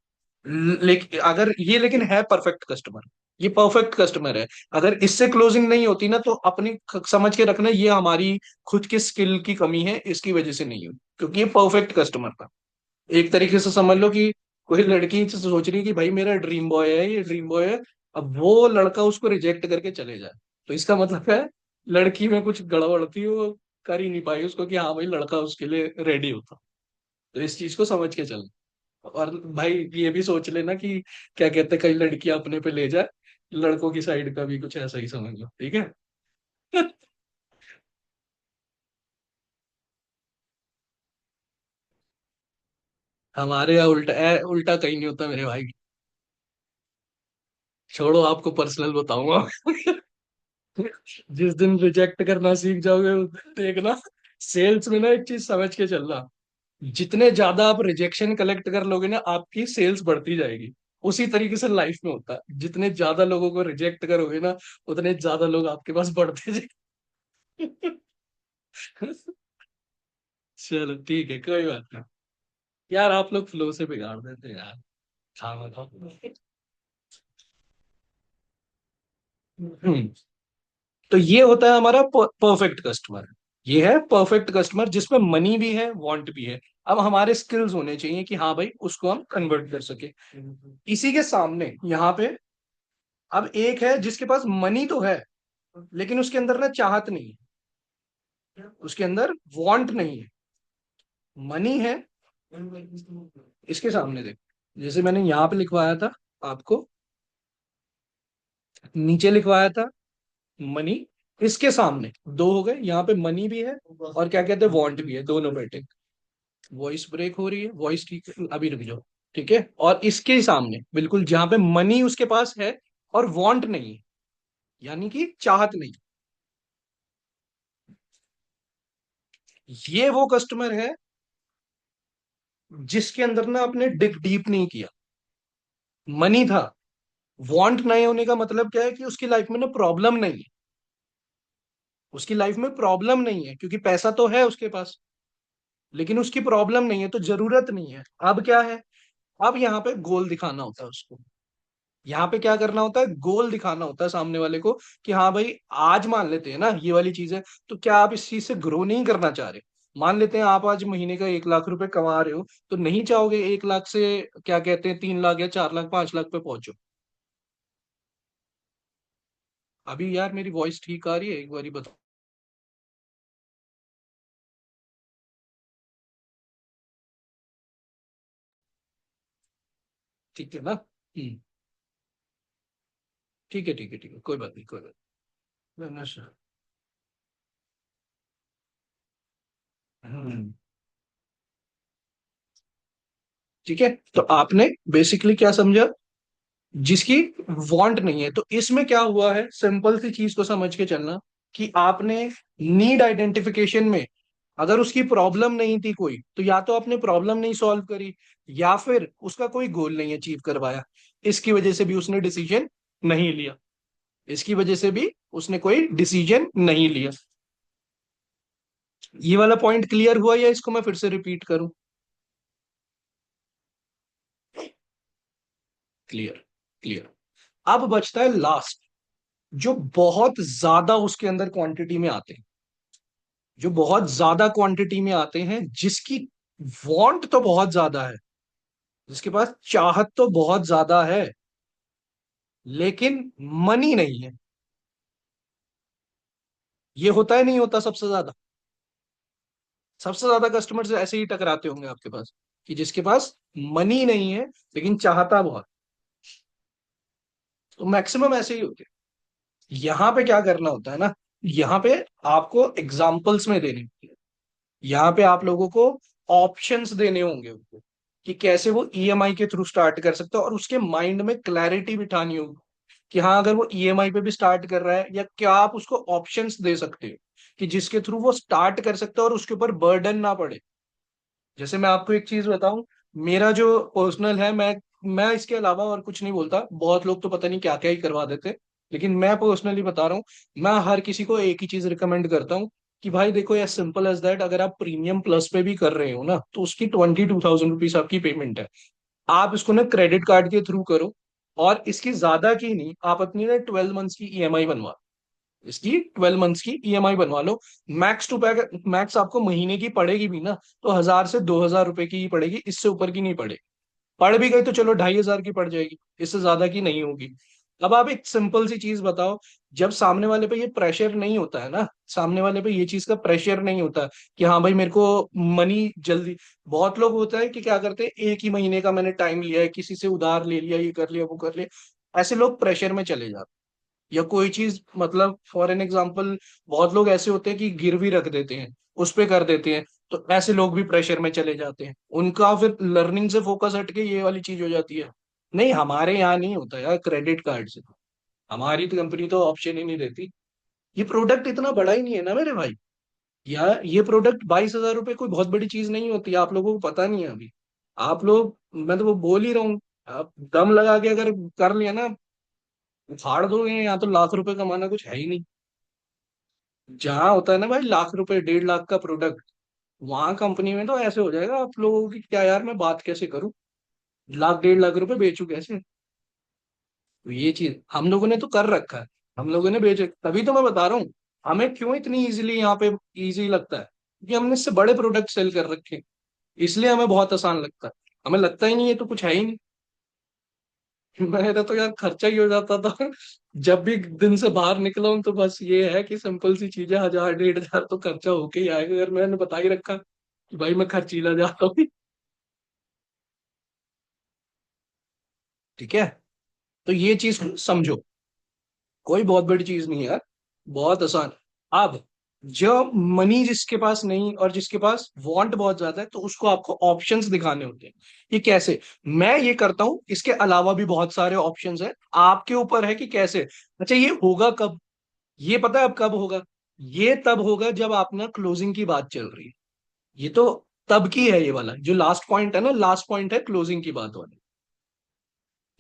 लेकिन अगर ये, लेकिन है परफेक्ट कस्टमर, ये परफेक्ट कस्टमर है। अगर इससे क्लोजिंग नहीं होती ना, तो अपनी समझ के रखना, ये हमारी खुद के स्किल की कमी है, इसकी वजह से नहीं हुई, क्योंकि ये परफेक्ट कस्टमर था। एक तरीके से समझ लो कि कोई लड़की से सोच रही है कि भाई मेरा ड्रीम बॉय है, ये ड्रीम बॉय है, अब वो लड़का उसको रिजेक्ट करके चले जाए, तो इसका मतलब है लड़की में कुछ गड़बड़ थी, वो कर ही नहीं पाई उसको कि हाँ भाई लड़का उसके लिए रेडी होता। तो इस चीज को समझ के चल। और भाई ये भी सोच लेना कि क्या कहते हैं, कई लड़कियां अपने पे ले जाए, लड़कों की साइड का भी कुछ ऐसा ही समझ लो, ठीक है। हमारे यहाँ उल्टा उल्टा कहीं नहीं होता मेरे भाई। छोड़ो, आपको पर्सनल बताऊंगा। जिस दिन रिजेक्ट करना सीख जाओगे उस दिन देखना। सेल्स में ना एक चीज समझ के चलना, जितने ज्यादा आप रिजेक्शन कलेक्ट कर लोगे ना, आपकी सेल्स बढ़ती जाएगी। उसी तरीके से लाइफ में होता है, जितने ज्यादा लोगों को रिजेक्ट करोगे ना, उतने ज्यादा लोग आपके पास बढ़ते जाएंगे। चलो ठीक है, कोई बात नहीं। यार आप लोग फ्लो से बिगाड़ देते हैं यार। खाना खाओ। हम्म। तो ये होता है हमारा परफेक्ट कस्टमर। ये है परफेक्ट कस्टमर जिसमें मनी भी है, वांट भी है। अब हमारे स्किल्स होने चाहिए कि हाँ भाई उसको हम कन्वर्ट कर सके। इसी के सामने यहाँ पे अब एक है जिसके पास मनी तो है, लेकिन उसके अंदर ना चाहत नहीं है, उसके अंदर वांट नहीं है। मनी है, इसके सामने देख, जैसे मैंने यहाँ पे लिखवाया था आपको, नीचे लिखवाया था मनी। इसके सामने दो हो गए, यहाँ पे मनी भी है और क्या कहते हैं वांट भी है, दोनों बैठे। वॉइस ब्रेक हो रही है, वॉइस ठीक है, अभी रुक जाओ। ठीक है, और इसके सामने बिल्कुल जहां पे मनी उसके पास है और वांट नहीं है, यानी कि चाहत नहीं, ये वो कस्टमर है जिसके अंदर ना आपने डिग डीप नहीं किया। मनी था, वांट नहीं होने का मतलब क्या है कि उसकी लाइफ में ना प्रॉब्लम नहीं है। उसकी लाइफ में प्रॉब्लम नहीं है क्योंकि पैसा तो है उसके पास, लेकिन उसकी प्रॉब्लम नहीं है तो जरूरत नहीं है। अब क्या है, अब यहाँ पे गोल दिखाना होता है उसको। यहाँ पे क्या करना होता है, गोल दिखाना होता है सामने वाले को कि हाँ भाई, आज मान लेते हैं ना ये वाली चीज है, तो क्या आप इस चीज से ग्रो नहीं करना चाह रहे? मान लेते हैं आप आज महीने का 1 लाख रुपए कमा रहे हो, तो नहीं चाहोगे 1 लाख से क्या कहते हैं 3 लाख या 4 लाख 5 लाख पे पहुंचो? अभी यार मेरी वॉइस ठीक आ रही है, एक बारी बताओ। ठीक है ना? ठीक है ठीक है ठीक है, कोई बात नहीं, कोई बात नहीं। हम्म। ठीक है, तो आपने बेसिकली क्या समझा, जिसकी वांट नहीं है। तो इसमें क्या हुआ है, सिंपल सी चीज को समझ के चलना कि आपने नीड आइडेंटिफिकेशन में, अगर उसकी प्रॉब्लम नहीं थी कोई, तो या तो आपने प्रॉब्लम नहीं सॉल्व करी, या फिर उसका कोई गोल नहीं अचीव करवाया। इसकी वजह से भी उसने डिसीजन नहीं लिया। इसकी वजह से भी उसने कोई डिसीजन नहीं लिया। ये वाला पॉइंट क्लियर हुआ या इसको मैं फिर से रिपीट करूं? Clear, clear. अब बचता है लास्ट, जो बहुत ज्यादा उसके अंदर क्वांटिटी में आते हैं, जो बहुत ज्यादा क्वांटिटी में आते हैं, जिसकी वांट तो बहुत ज्यादा है, जिसके पास चाहत तो बहुत ज्यादा है, लेकिन मनी नहीं है। ये होता है नहीं होता सबसे ज्यादा? सबसे ज्यादा कस्टमर्स ऐसे ही टकराते होंगे आपके पास, कि जिसके पास मनी नहीं है लेकिन चाहता बहुत। तो मैक्सिमम ऐसे ही होते हैं। यहाँ पे क्या करना होता है ना, यहाँ पे आपको एग्जाम्पल्स में देने होते हैं। यहाँ पे आप लोगों को ऑप्शंस देने होंगे उनको, कि कैसे वो ईएमआई के थ्रू स्टार्ट कर सकते हो, और उसके माइंड में क्लैरिटी बिठानी होगी कि हाँ, अगर वो ईएमआई पे भी स्टार्ट कर रहा है, या क्या आप उसको ऑप्शंस दे सकते हो कि जिसके थ्रू वो स्टार्ट कर सकता है और उसके ऊपर बर्डन ना पड़े। जैसे मैं आपको एक चीज बताऊं, मेरा जो पर्सनल है, मैं इसके अलावा और कुछ नहीं बोलता। बहुत लोग तो पता नहीं क्या क्या ही करवा देते, लेकिन मैं पर्सनली बता रहा हूँ, मैं हर किसी को एक ही चीज रिकमेंड करता हूँ कि भाई देखो, एज सिंपल एज दैट, अगर आप प्रीमियम प्लस पे भी कर रहे हो ना, तो उसकी 22,000 रुपीज आपकी पेमेंट है। आप इसको ना क्रेडिट कार्ड के थ्रू करो, और इसकी ज्यादा की नहीं, आप अपनी ना 12 मंथ्स की ईएमआई बनवा, इसकी 12 मंथ्स की ईएमआई बनवा लो। मैक्स टू पैक, मैक्स आपको महीने की पड़ेगी भी ना, तो 1,000 से 2,000 रुपए की ही पड़ेगी, इससे ऊपर की नहीं पड़ेगी। पड़ भी गई तो चलो 2,500 की पड़ जाएगी, इससे ज्यादा की नहीं होगी। अब आप एक सिंपल सी चीज बताओ, जब सामने वाले पे ये प्रेशर नहीं होता है ना, सामने वाले पे ये चीज का प्रेशर नहीं होता कि हाँ भाई मेरे को मनी जल्दी। बहुत लोग होता है कि क्या करते हैं, एक ही महीने का मैंने टाइम लिया है, किसी से उधार ले लिया, ये कर लिया वो कर लिया, ऐसे लोग प्रेशर में चले जाते हैं। या कोई चीज, मतलब फॉर एन एग्जाम्पल, बहुत लोग ऐसे होते हैं कि गिरवी रख देते हैं, उस पे कर देते हैं, तो ऐसे लोग भी प्रेशर में चले जाते हैं, उनका फिर लर्निंग से फोकस हटके ये वाली चीज हो जाती है। नहीं, हमारे यहाँ नहीं होता यार क्रेडिट कार्ड से। हमारी तो कंपनी तो ऑप्शन ही नहीं देती। ये प्रोडक्ट इतना बड़ा ही नहीं है ना मेरे भाई। यार ये प्रोडक्ट 22,000 रुपये कोई बहुत बड़ी चीज नहीं होती, आप लोगों को पता नहीं है अभी। आप लोग, मैं तो वो बोल ही रहा हूँ, आप दम लगा के अगर कर लिया ना, उखाड़ दोगे। यहाँ तो लाख रुपए कमाना कुछ है ही नहीं। जहाँ होता है ना भाई लाख रुपए 1.5 लाख का प्रोडक्ट, वहां कंपनी में तो ऐसे हो जाएगा आप लोगों की, क्या यार मैं बात कैसे करूं, लाख 1.5 लाख रुपए बेचू कैसे। तो ये चीज हम लोगों ने तो कर रखा है, हम लोगों ने बेच, तभी तो मैं बता रहा हूँ हमें क्यों इतनी इजीली यहाँ पे इजी लगता है, क्योंकि हमने इससे बड़े प्रोडक्ट सेल कर रखे हैं, इसलिए हमें बहुत आसान लगता है। हमें लगता ही नहीं ये तो कुछ है ही नहीं। मेरा तो यार खर्चा ही हो जाता था जब भी दिन से बाहर निकला हूं, तो बस ये है कि सिंपल सी चीजें 1,000 1,500 तो खर्चा होके ही आएगा, अगर मैंने बता ही रखा कि भाई मैं खर्चीला जाता हूँ। ठीक है, तो ये चीज समझो, कोई बहुत बड़ी चीज नहीं है यार, बहुत आसान। अब जो मनी जिसके पास नहीं और जिसके पास वांट बहुत ज्यादा है, तो उसको आपको ऑप्शंस दिखाने होते हैं। ये कैसे, मैं ये करता हूं, इसके अलावा भी बहुत सारे ऑप्शंस हैं, आपके ऊपर है कि कैसे। अच्छा ये होगा कब, ये पता है अब कब होगा, ये तब होगा जब आप ना क्लोजिंग की बात चल रही है। ये तो तब की है, ये वाला जो लास्ट पॉइंट है ना, लास्ट पॉइंट है क्लोजिंग की बात वाली।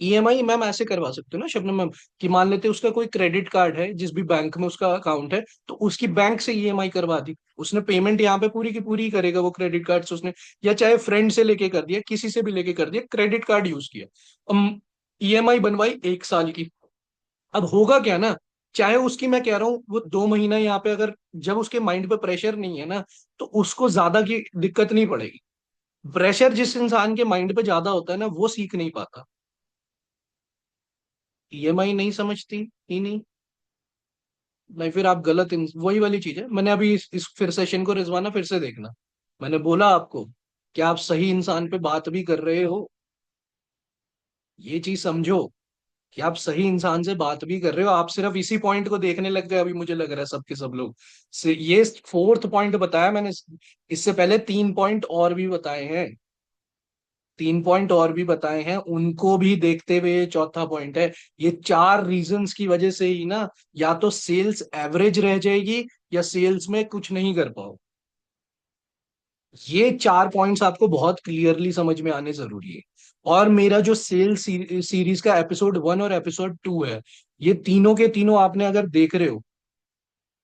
ईएमआई मैम ऐसे करवा सकते हो ना शबनम मैम, कि मान लेते उसका कोई क्रेडिट कार्ड है, जिस भी बैंक में उसका अकाउंट है, तो उसकी बैंक से ईएमआई करवा दी, उसने पेमेंट यहाँ पे पूरी की पूरी ही करेगा वो क्रेडिट कार्ड से उसने, या चाहे फ्रेंड से लेके कर दिया, किसी से भी लेके कर दिया, क्रेडिट कार्ड यूज किया, ईएमआई बनवाई 1 साल की। अब होगा क्या ना, चाहे उसकी, मैं कह रहा हूँ वो 2 महीना यहाँ पे, अगर जब उसके माइंड पे प्रेशर नहीं है ना, तो उसको ज्यादा की दिक्कत नहीं पड़ेगी। प्रेशर जिस इंसान के माइंड पे ज्यादा होता है ना, वो सीख नहीं पाता। ईएमआई नहीं समझती ही नहीं, नहीं फिर आप गलत वही वाली चीज है, मैंने अभी इस फिर सेशन को रिजवाना फिर से देखना, मैंने बोला आपको कि आप सही इंसान पे बात भी कर रहे हो, ये चीज समझो कि आप सही इंसान से बात भी कर रहे हो, आप सिर्फ इसी पॉइंट को देखने लग गए, अभी मुझे लग रहा है सबके सब लोग ये फोर्थ पॉइंट बताया मैंने, इससे पहले 3 पॉइंट और भी बताए हैं, 3 पॉइंट और भी बताए हैं, उनको भी देखते हुए ये चौथा पॉइंट है। ये 4 रीजंस की वजह से ही ना, या तो सेल्स एवरेज रह जाएगी, या सेल्स में कुछ नहीं कर पाओ। ये 4 पॉइंट्स आपको बहुत क्लियरली समझ में आने जरूरी है। और मेरा जो सेल्स सीरीज का एपिसोड 1 और एपिसोड 2 है, ये तीनों के तीनों आपने अगर देख रहे हो,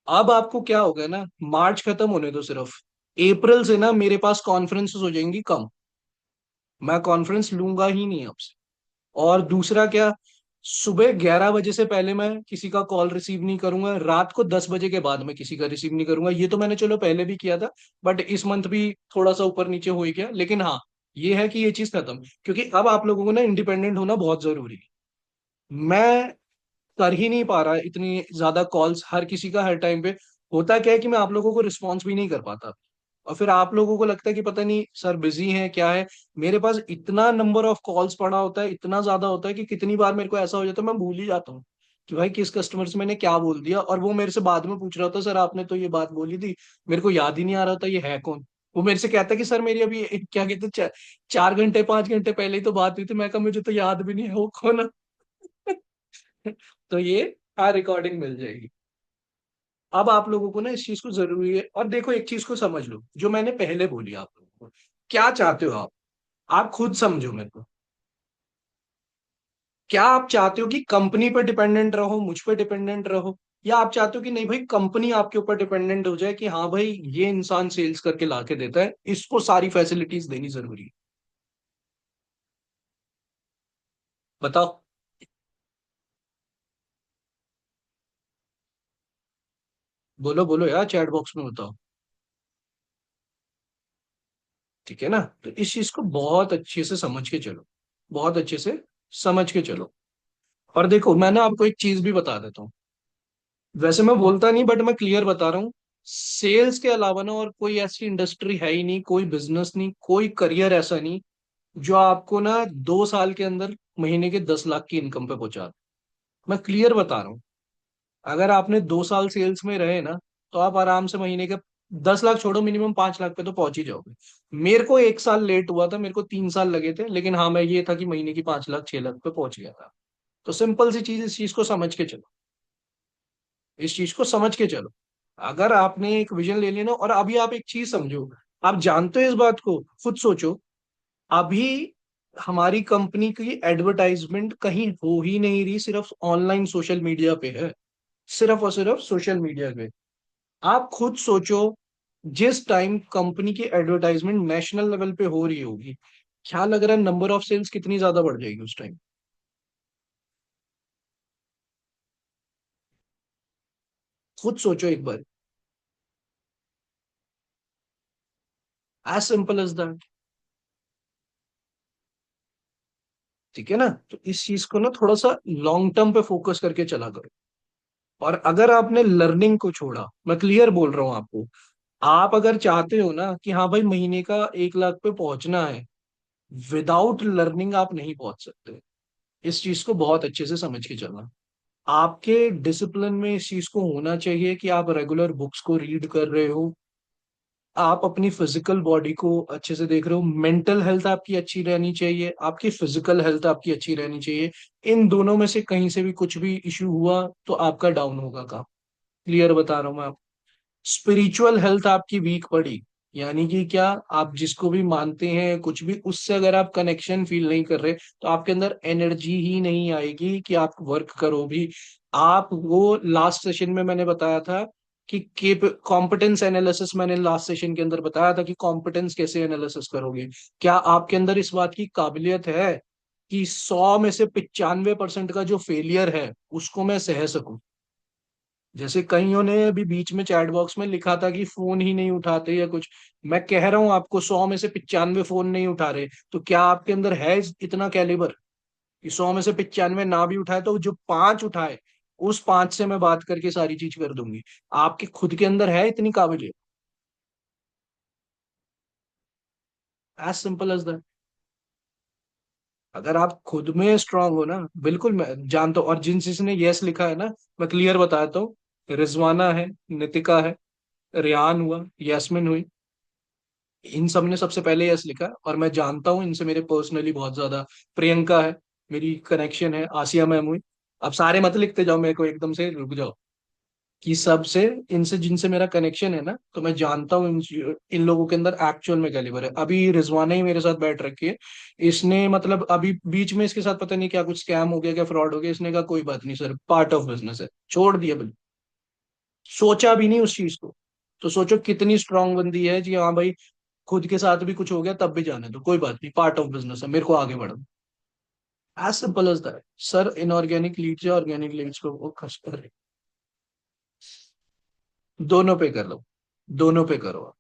अब आपको क्या होगा ना, मार्च खत्म होने दो सिर्फ, अप्रैल से ना मेरे पास कॉन्फ्रेंसेस हो जाएंगी कम, मैं कॉन्फ्रेंस लूंगा ही नहीं आपसे। और दूसरा क्या, सुबह 11 बजे से पहले मैं किसी का कॉल रिसीव नहीं करूंगा, रात को 10 बजे के बाद मैं किसी का रिसीव नहीं करूंगा, ये तो मैंने चलो पहले भी किया था, बट इस मंथ भी थोड़ा सा ऊपर नीचे हो ही गया, लेकिन हाँ ये है कि ये चीज खत्म, क्योंकि अब आप लोगों को ना इंडिपेंडेंट होना बहुत जरूरी है। मैं कर ही नहीं पा रहा इतनी ज्यादा कॉल्स हर किसी का हर टाइम पे, होता क्या है कि मैं आप लोगों को रिस्पॉन्स भी नहीं कर पाता, और फिर आप लोगों को लगता है कि पता नहीं सर बिजी हैं क्या है, मेरे पास इतना नंबर ऑफ कॉल्स पड़ा होता है, इतना ज्यादा होता है कि कितनी बार मेरे को ऐसा हो जाता है मैं भूल ही जाता हूँ कि भाई किस कस्टमर से मैंने क्या बोल दिया, और वो मेरे से बाद में पूछ रहा होता है सर आपने तो ये बात बोली थी, मेरे को याद ही नहीं आ रहा था ये है कौन। वो मेरे से कहता है कि सर मेरी अभी क्या कहते हैं, 4 घंटे 5 घंटे पहले ही तो बात हुई थी, मैं कहा मुझे तो याद भी नहीं है वो कौन है। तो ये रिकॉर्डिंग मिल जाएगी। अब आप लोगों को ना इस चीज को जरूरी है, और देखो एक चीज को समझ लो जो मैंने पहले बोली आप लोगों को, क्या चाहते हो आप खुद समझो मेरे को, क्या आप चाहते हो कि कंपनी पर डिपेंडेंट रहो, मुझ पर डिपेंडेंट रहो, या आप चाहते हो कि नहीं भाई कंपनी आपके ऊपर डिपेंडेंट हो जाए, कि हाँ भाई ये इंसान सेल्स करके ला के देता है, इसको सारी फैसिलिटीज देनी जरूरी है। बताओ, बोलो बोलो यार चैट बॉक्स में बताओ। ठीक है ना, तो इस चीज को बहुत अच्छे से समझ के चलो, बहुत अच्छे से समझ के चलो। और देखो मैं ना आपको एक चीज भी बता देता हूँ, वैसे मैं बोलता नहीं बट मैं क्लियर बता रहा हूँ, सेल्स के अलावा ना और कोई ऐसी इंडस्ट्री है ही नहीं, कोई बिजनेस नहीं, कोई करियर ऐसा नहीं जो आपको ना 2 साल के अंदर महीने के 10 लाख की इनकम पे पहुंचा दे। मैं क्लियर बता रहा हूँ, अगर आपने 2 साल सेल्स में रहे ना, तो आप आराम से महीने के 10 लाख छोड़ो, मिनिमम 5 लाख पे तो पहुंच ही जाओगे। मेरे को 1 साल लेट हुआ था, मेरे को 3 साल लगे थे, लेकिन हाँ मैं ये था कि महीने की 5 लाख 6 लाख पे पहुंच गया था। तो सिंपल सी चीज, इस चीज को समझ के चलो, इस चीज को समझ के चलो। अगर आपने एक विजन ले लिया ना, और अभी आप एक चीज समझो, आप जानते हो इस बात को, खुद सोचो, अभी हमारी कंपनी की एडवर्टाइजमेंट कहीं हो ही नहीं रही, सिर्फ ऑनलाइन सोशल मीडिया पे है, सिर्फ और सिर्फ सोशल मीडिया पे। आप खुद सोचो, जिस टाइम कंपनी की एडवर्टाइजमेंट नेशनल लेवल पे हो रही होगी, क्या लग रहा है नंबर ऑफ सेल्स कितनी ज्यादा बढ़ जाएगी उस टाइम? खुद सोचो एक बार। As simple as that. ठीक है ना? तो इस चीज को ना थोड़ा सा लॉन्ग टर्म पे फोकस करके चला करो। और अगर आपने लर्निंग को छोड़ा, मैं क्लियर बोल रहा हूं आपको, आप अगर चाहते हो ना कि हाँ भाई महीने का 1 लाख पे पहुंचना है, विदाउट लर्निंग आप नहीं पहुंच सकते। इस चीज को बहुत अच्छे से समझ के चलना। आपके डिसिप्लिन में इस चीज को होना चाहिए कि आप रेगुलर बुक्स को रीड कर रहे हो, आप अपनी फिजिकल बॉडी को अच्छे से देख रहे हो, मेंटल हेल्थ आपकी अच्छी रहनी चाहिए, आपकी फिजिकल हेल्थ आपकी अच्छी रहनी चाहिए। इन दोनों में से कहीं से भी कुछ भी इश्यू हुआ तो आपका डाउन होगा काम। क्लियर बता रहा हूँ मैं। स्पिरिचुअल हेल्थ आपकी वीक पड़ी, यानी कि क्या, आप जिसको भी मानते हैं कुछ भी, उससे अगर आप कनेक्शन फील नहीं कर रहे तो आपके अंदर एनर्जी ही नहीं आएगी कि आप वर्क करो भी। आप वो लास्ट सेशन में मैंने बताया था कि कॉम्पिटेंस एनालिसिस, मैंने लास्ट सेशन के अंदर बताया था कि कॉम्पिटेंस कैसे एनालिसिस करोगे। क्या आपके अंदर इस बात की काबिलियत है कि 100 में से 95% का जो फेलियर है उसको मैं सह सकूं? जैसे कईयों ने अभी बीच में चैट बॉक्स में लिखा था कि फोन ही नहीं उठाते या कुछ। मैं कह रहा हूं आपको, 100 में से 95 फोन नहीं उठा रहे, तो क्या आपके अंदर है इतना कैलिबर कि 100 में से 95 ना भी उठाए तो जो 5 उठाए, उस 5 से मैं बात करके सारी चीज कर दूंगी? आपके खुद के अंदर है इतनी काबिलियत? As simple as that. अगर आप खुद में स्ट्रांग हो ना, बिल्कुल मैं जानता हूँ। और जिन जिसने यस लिखा है ना, मैं क्लियर बताता हूँ, रिजवाना है, नितिका है, रेहान हुआ, यास्मिन हुई, इन सब ने सबसे पहले यस लिखा। और मैं जानता हूँ इनसे मेरे पर्सनली बहुत ज्यादा, प्रियंका है, मेरी कनेक्शन है, आसिया मैम हुई। अब सारे मत लिखते जाओ मेरे को एकदम से, रुक जाओ। कि सबसे, इनसे जिनसे मेरा कनेक्शन है ना, तो मैं जानता हूँ इन लोगों के अंदर एक्चुअल में कैलिबर है। अभी रिजवाना ही मेरे साथ बैठ रखी है, इसने मतलब अभी बीच में इसके साथ पता नहीं क्या कुछ स्कैम हो गया, क्या फ्रॉड हो गया, इसने कहा कोई बात नहीं सर, पार्ट ऑफ बिजनेस है, छोड़ दिया बिल्कुल। सोचा भी नहीं उस चीज को। तो सोचो कितनी स्ट्रांग बंदी है जी, हाँ भाई खुद के साथ भी कुछ हो गया तब भी जाने दो, कोई बात नहीं, पार्ट ऑफ बिजनेस है, मेरे को आगे बढ़ो। As simple as that sir. Inorganic leads या ऑर्गेनिक लीड्स को वो खर्च कर, दोनों पे कर लो, दोनों पे करो आप,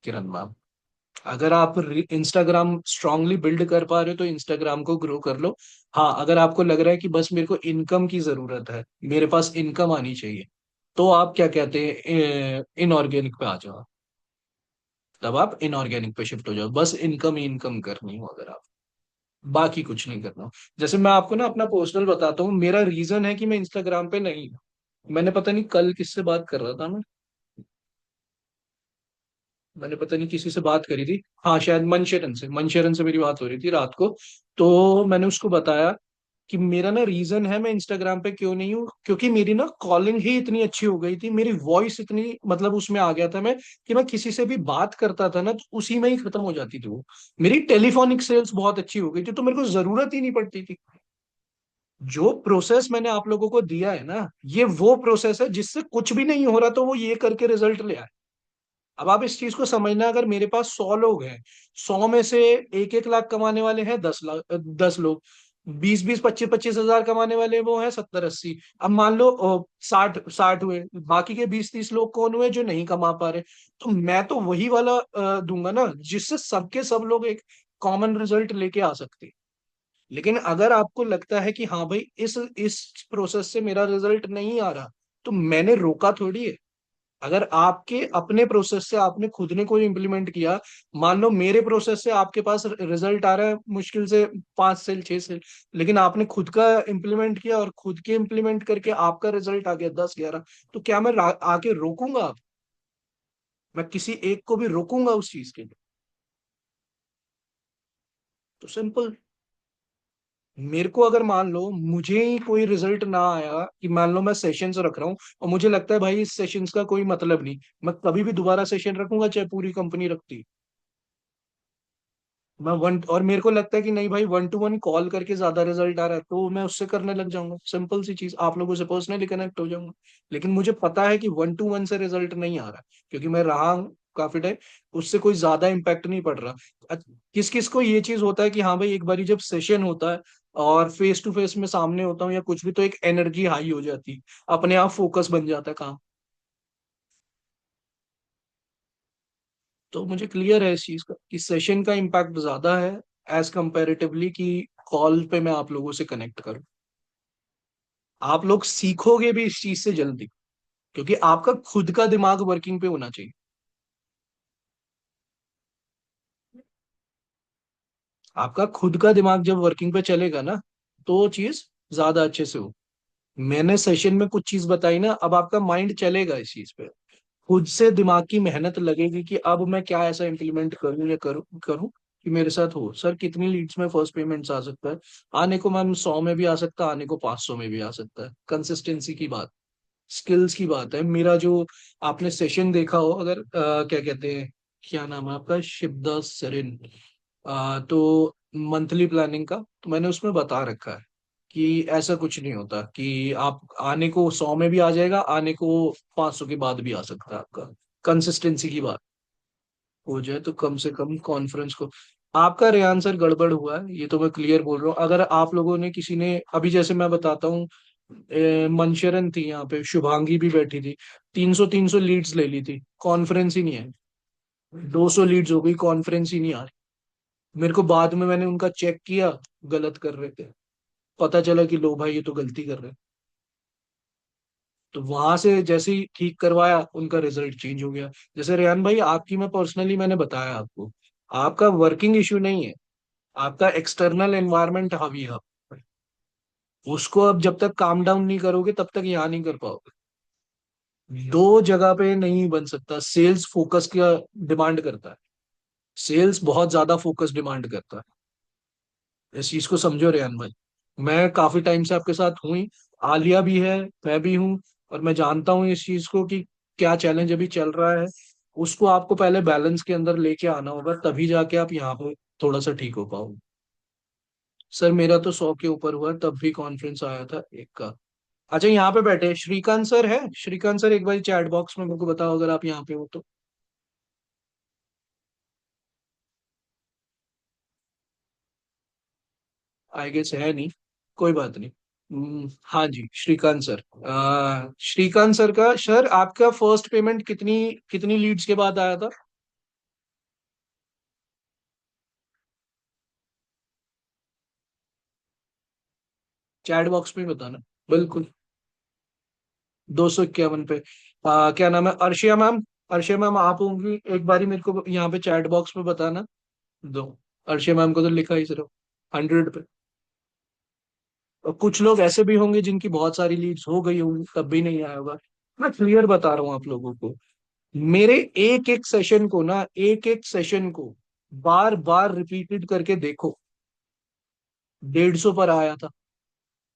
किरण मैम। अगर आप इंस्टाग्राम स्ट्रांगली बिल्ड कर पा रहे हो तो इंस्टाग्राम को ग्रो कर लो। हाँ, अगर आपको लग रहा है कि बस मेरे को इनकम की जरूरत है, मेरे पास इनकम आनी चाहिए, तो आप क्या कहते हैं, इनऑर्गेनिक पे आ जाओ। तब आप इनऑर्गेनिक पे शिफ्ट हो जाओ, बस इनकम ही इनकम करनी हो अगर आप, बाकी कुछ नहीं करना हो। जैसे मैं आपको ना अपना पर्सनल बताता हूँ, मेरा रीजन है कि मैं इंस्टाग्राम पे नहीं हूँ। मैंने पता नहीं कल किससे बात कर रहा था मैं, मैंने पता नहीं किसी से बात करी थी, हाँ शायद मनशेरन से मेरी बात हो रही थी रात को। तो मैंने उसको बताया कि मेरा ना रीजन है मैं इंस्टाग्राम पे क्यों नहीं हूँ, क्योंकि मेरी ना कॉलिंग ही इतनी अच्छी हो गई थी, मेरी वॉइस इतनी मतलब उसमें आ गया था मैं, कि मैं किसी से भी बात करता था ना तो उसी में ही खत्म हो जाती थी वो। मेरी टेलीफोनिक सेल्स बहुत अच्छी हो गई थी, तो मेरे को जरूरत ही नहीं पड़ती थी। जो प्रोसेस मैंने आप लोगों को दिया है ना, ये वो प्रोसेस है जिससे कुछ भी नहीं हो रहा तो वो ये करके रिजल्ट ले आए। अब आप इस चीज को समझना, अगर मेरे पास 100 लोग हैं, 100 में से 1-1 लाख कमाने वाले हैं 10 लाख, 10 लोग, 20-20, 25-25 हजार कमाने वाले वो हैं 70-80। अब मान लो 60-60 हुए, बाकी के 20-30 लोग कौन हुए जो नहीं कमा पा रहे? तो मैं तो वही वाला दूंगा ना जिससे सबके सब लोग एक कॉमन रिजल्ट लेके आ सकते हैं। लेकिन अगर आपको लगता है कि हाँ भाई इस प्रोसेस से मेरा रिजल्ट नहीं आ रहा, तो मैंने रोका थोड़ी है। अगर आपके अपने प्रोसेस से आपने खुद ने कोई इंप्लीमेंट किया, मान लो मेरे प्रोसेस से आपके पास रिजल्ट आ रहा है मुश्किल से 5 सेल 6 सेल, लेकिन आपने खुद का इंप्लीमेंट किया और खुद के इंप्लीमेंट करके आपका रिजल्ट आ गया 10-11, तो क्या मैं आके रोकूंगा आप? मैं किसी एक को भी रोकूंगा उस चीज के लिए? तो सिंपल। मेरे को अगर मान लो मुझे ही कोई रिजल्ट ना आया, कि मान लो मैं सेशंस रख रहा हूँ और मुझे लगता है भाई इस सेशंस का कोई मतलब नहीं, मैं कभी भी दोबारा सेशन रखूंगा चाहे पूरी कंपनी रखती? मैं वन, और मेरे को लगता है कि नहीं भाई, 1 to 1 कॉल करके ज्यादा रिजल्ट आ रहा है तो मैं उससे करने लग जाऊंगा, सिंपल सी चीज, आप लोगों से पर्सनली कनेक्ट हो जाऊंगा। लेकिन मुझे पता है कि 1 to 1 से रिजल्ट नहीं आ रहा, क्योंकि मैं रहा हूं काफी टाइम, उससे कोई ज्यादा इम्पैक्ट नहीं पड़ रहा। किस किस को ये चीज होता है कि हाँ भाई, एक बारी जब सेशन होता है और फेस टू फेस में सामने होता हूँ या कुछ भी, तो एक एनर्जी हाई हो जाती है, अपने आप फोकस बन जाता है काम। तो मुझे क्लियर है इस चीज का कि सेशन का इम्पैक्ट ज्यादा है एज कंपैरेटिवली कि कॉल पे मैं आप लोगों से कनेक्ट करूं। आप लोग सीखोगे भी इस चीज से जल्दी, क्योंकि आपका खुद का दिमाग वर्किंग पे होना चाहिए। आपका खुद का दिमाग जब वर्किंग पे चलेगा ना, तो चीज ज्यादा अच्छे से हो। मैंने सेशन में कुछ चीज बताई ना, अब आपका माइंड चलेगा इस चीज पे, खुद से दिमाग की मेहनत लगेगी कि अब मैं क्या ऐसा इम्प्लीमेंट करूं या करूं करूं कि मेरे साथ हो। सर कितनी लीड्स में फर्स्ट पेमेंट्स आ सकता है? आने को मैम 100 में भी आ सकता है, आने को 500 में भी आ सकता है। कंसिस्टेंसी की बात, स्किल्स की बात है। मेरा जो आपने सेशन देखा हो, अगर क्या कहते हैं, क्या नाम है आपका, शिवदास सरिन, तो मंथली प्लानिंग का, तो मैंने उसमें बता रखा है कि ऐसा कुछ नहीं होता कि आप आने को 100 में भी आ जाएगा, आने को 500 के बाद भी आ सकता है आपका। कंसिस्टेंसी की बात हो जाए तो कम से कम कॉन्फ्रेंस को, आपका रेयान सर गड़बड़ हुआ है, ये तो मैं क्लियर बोल रहा हूँ। अगर आप लोगों ने किसी ने अभी, जैसे मैं बताता हूँ, मनशरन थी यहाँ पे, शुभांगी भी बैठी थी, 300 300 लीड्स ले ली थी, कॉन्फ्रेंस ही नहीं है। 200 लीड्स हो गई, कॉन्फ्रेंस ही नहीं आ रही। मेरे को बाद में मैंने उनका चेक किया, गलत कर रहे थे, पता चला कि लो भाई ये तो गलती कर रहे हैं। तो वहां से जैसे ही ठीक करवाया, उनका रिजल्ट चेंज हो गया। जैसे रेहान भाई, आपकी मैं पर्सनली मैंने बताया आपको, आपका वर्किंग इश्यू नहीं है, आपका एक्सटर्नल एनवायरनमेंट हावी है। उसको अब जब तक काम डाउन नहीं करोगे तब तक यहाँ नहीं कर पाओगे। दो जगह पे नहीं बन सकता, सेल्स फोकस का डिमांड करता है, सेल्स बहुत ज्यादा फोकस डिमांड करता है। इस चीज को समझो रेहान भाई, मैं काफी टाइम से आपके साथ हुई, आलिया भी है, मैं भी हूँ, और मैं जानता हूँ इस चीज को कि क्या चैलेंज अभी चल रहा है। उसको आपको पहले बैलेंस के अंदर लेके आना होगा, तभी जाके आप यहाँ पे थोड़ा सा ठीक हो पाओगे। सर मेरा तो 100 के ऊपर हुआ, तब भी कॉन्फ्रेंस आया था एक का। अच्छा, यहाँ पे बैठे श्रीकांत सर है, श्रीकांत सर एक बार चैट बॉक्स में मेरे को बताओ अगर आप यहाँ पे हो तो। आई गेस है नहीं, कोई बात नहीं। हाँ जी, श्रीकांत सर, श्रीकांत सर का, सर आपका फर्स्ट पेमेंट कितनी कितनी लीड्स के बाद आया था? चैट बॉक्स में बताना। बिल्कुल, 251 पे। क्या नाम है, अर्शिया मैम, अर्शिया मैम आप होंगी, एक बारी मेरे को यहाँ पे चैट बॉक्स में बताना। दो, अर्शिया मैम को तो लिखा ही सिर्फ 100 पे। और कुछ लोग ऐसे भी होंगे जिनकी बहुत सारी लीड्स हो गई होंगी तब भी नहीं आया होगा। मैं क्लियर बता रहा हूँ आप लोगों को, मेरे एक एक सेशन को ना, एक एक सेशन को बार बार रिपीटेड करके देखो। 150 पर आया था,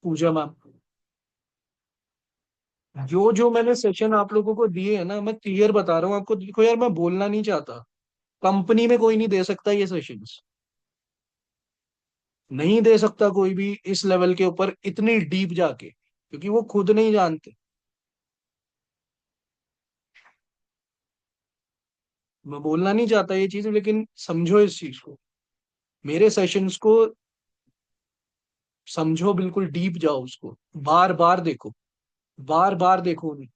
पूजा मैम। जो जो मैंने सेशन आप लोगों को दिए है ना, मैं क्लियर बता रहा हूँ आपको, देखो यार, मैं बोलना नहीं चाहता, कंपनी में कोई नहीं दे सकता ये सेशंस, नहीं दे सकता कोई भी इस लेवल के ऊपर इतनी डीप जाके, क्योंकि वो खुद नहीं जानते। मैं बोलना नहीं चाहता ये चीज, लेकिन समझो इस चीज को, मेरे सेशंस को समझो, बिल्कुल डीप जाओ उसको, बार बार देखो, बार बार देखो उन्हें।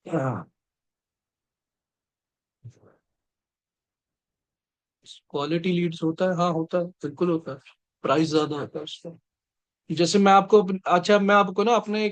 हाँ, क्वालिटी लीड्स होता है, हाँ होता है, बिल्कुल होता है, प्राइस ज्यादा होता है उसका। जैसे मैं आपको, अच्छा मैं आपको ना अपने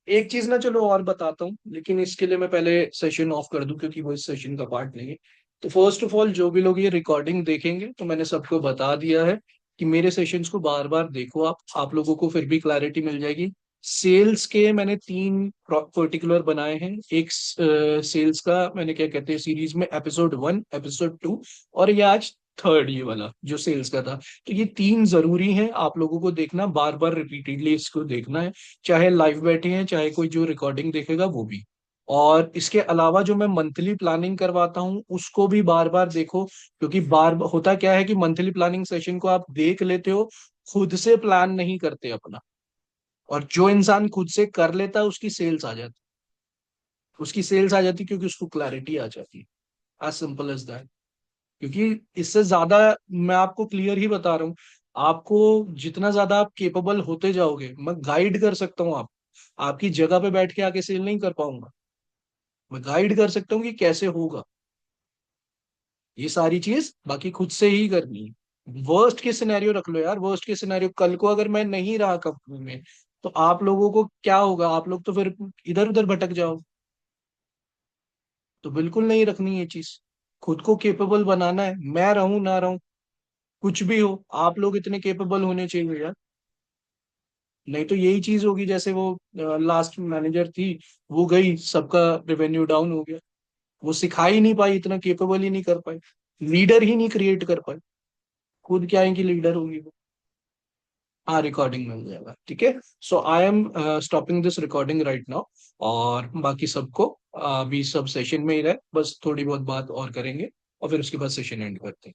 एक चीज ना, चलो और बताता हूँ, लेकिन इसके लिए मैं पहले सेशन ऑफ कर दूं, क्योंकि वो इस सेशन का पार्ट नहीं है। तो फर्स्ट ऑफ ऑल, जो भी लोग ये रिकॉर्डिंग देखेंगे, तो मैंने सबको बता दिया है कि मेरे सेशंस को बार बार देखो, आप लोगों को फिर भी क्लैरिटी मिल जाएगी। सेल्स के मैंने 3 पर्टिकुलर बनाए हैं। एक सेल्स का मैंने, क्या कहते हैं, सीरीज में एपिसोड 1, एपिसोड 2, और ये आज थर्ड, ये वाला जो सेल्स का था। तो ये 3 जरूरी हैं आप लोगों को देखना, बार बार रिपीटेडली इसको देखना है, चाहे लाइव बैठे हैं, चाहे कोई जो रिकॉर्डिंग देखेगा वो भी। और इसके अलावा जो मैं मंथली प्लानिंग करवाता हूँ उसको भी बार बार देखो, क्योंकि बार होता क्या है कि मंथली प्लानिंग सेशन को आप देख लेते हो, खुद से प्लान नहीं करते अपना। और जो इंसान खुद से कर लेता है उसकी सेल्स आ जाती, उसकी सेल्स आ जाती क्योंकि उसको क्लैरिटी आ जाती है। As simple as that. क्योंकि इससे ज्यादा मैं आपको क्लियर ही बता रहा हूँ, आपको जितना ज्यादा आप केपेबल होते जाओगे, मैं गाइड कर सकता हूँ आप, आपकी जगह पे बैठ के आके सेल नहीं कर पाऊंगा, मैं गाइड कर सकता हूँ कि कैसे होगा ये सारी चीज, बाकी खुद से ही करनी है। वर्स्ट के सिनेरियो रख लो यार, वर्स्ट के सिनेरियो कल को अगर मैं नहीं रहा कंपनी में, तो आप लोगों को क्या होगा, आप लोग तो फिर इधर उधर भटक जाओ। तो बिल्कुल नहीं रखनी ये चीज, खुद को केपेबल बनाना है, मैं रहूं ना रहूं, कुछ भी हो आप लोग इतने केपेबल होने चाहिए यार। नहीं तो यही चीज होगी जैसे वो लास्ट मैनेजर थी, वो गई, सबका रेवेन्यू डाउन हो गया, वो सिखा ही नहीं पाई, इतना केपेबल ही नहीं कर पाई, लीडर ही नहीं क्रिएट कर पाई, खुद क्या है कि लीडर होगी वो। हाँ रिकॉर्डिंग मिल जाएगा, ठीक है। So I am stopping this recording right now. और बाकी सबको अभी सब सेशन में ही रहे, बस थोड़ी बहुत बात और करेंगे और फिर उसके बाद सेशन एंड करते हैं।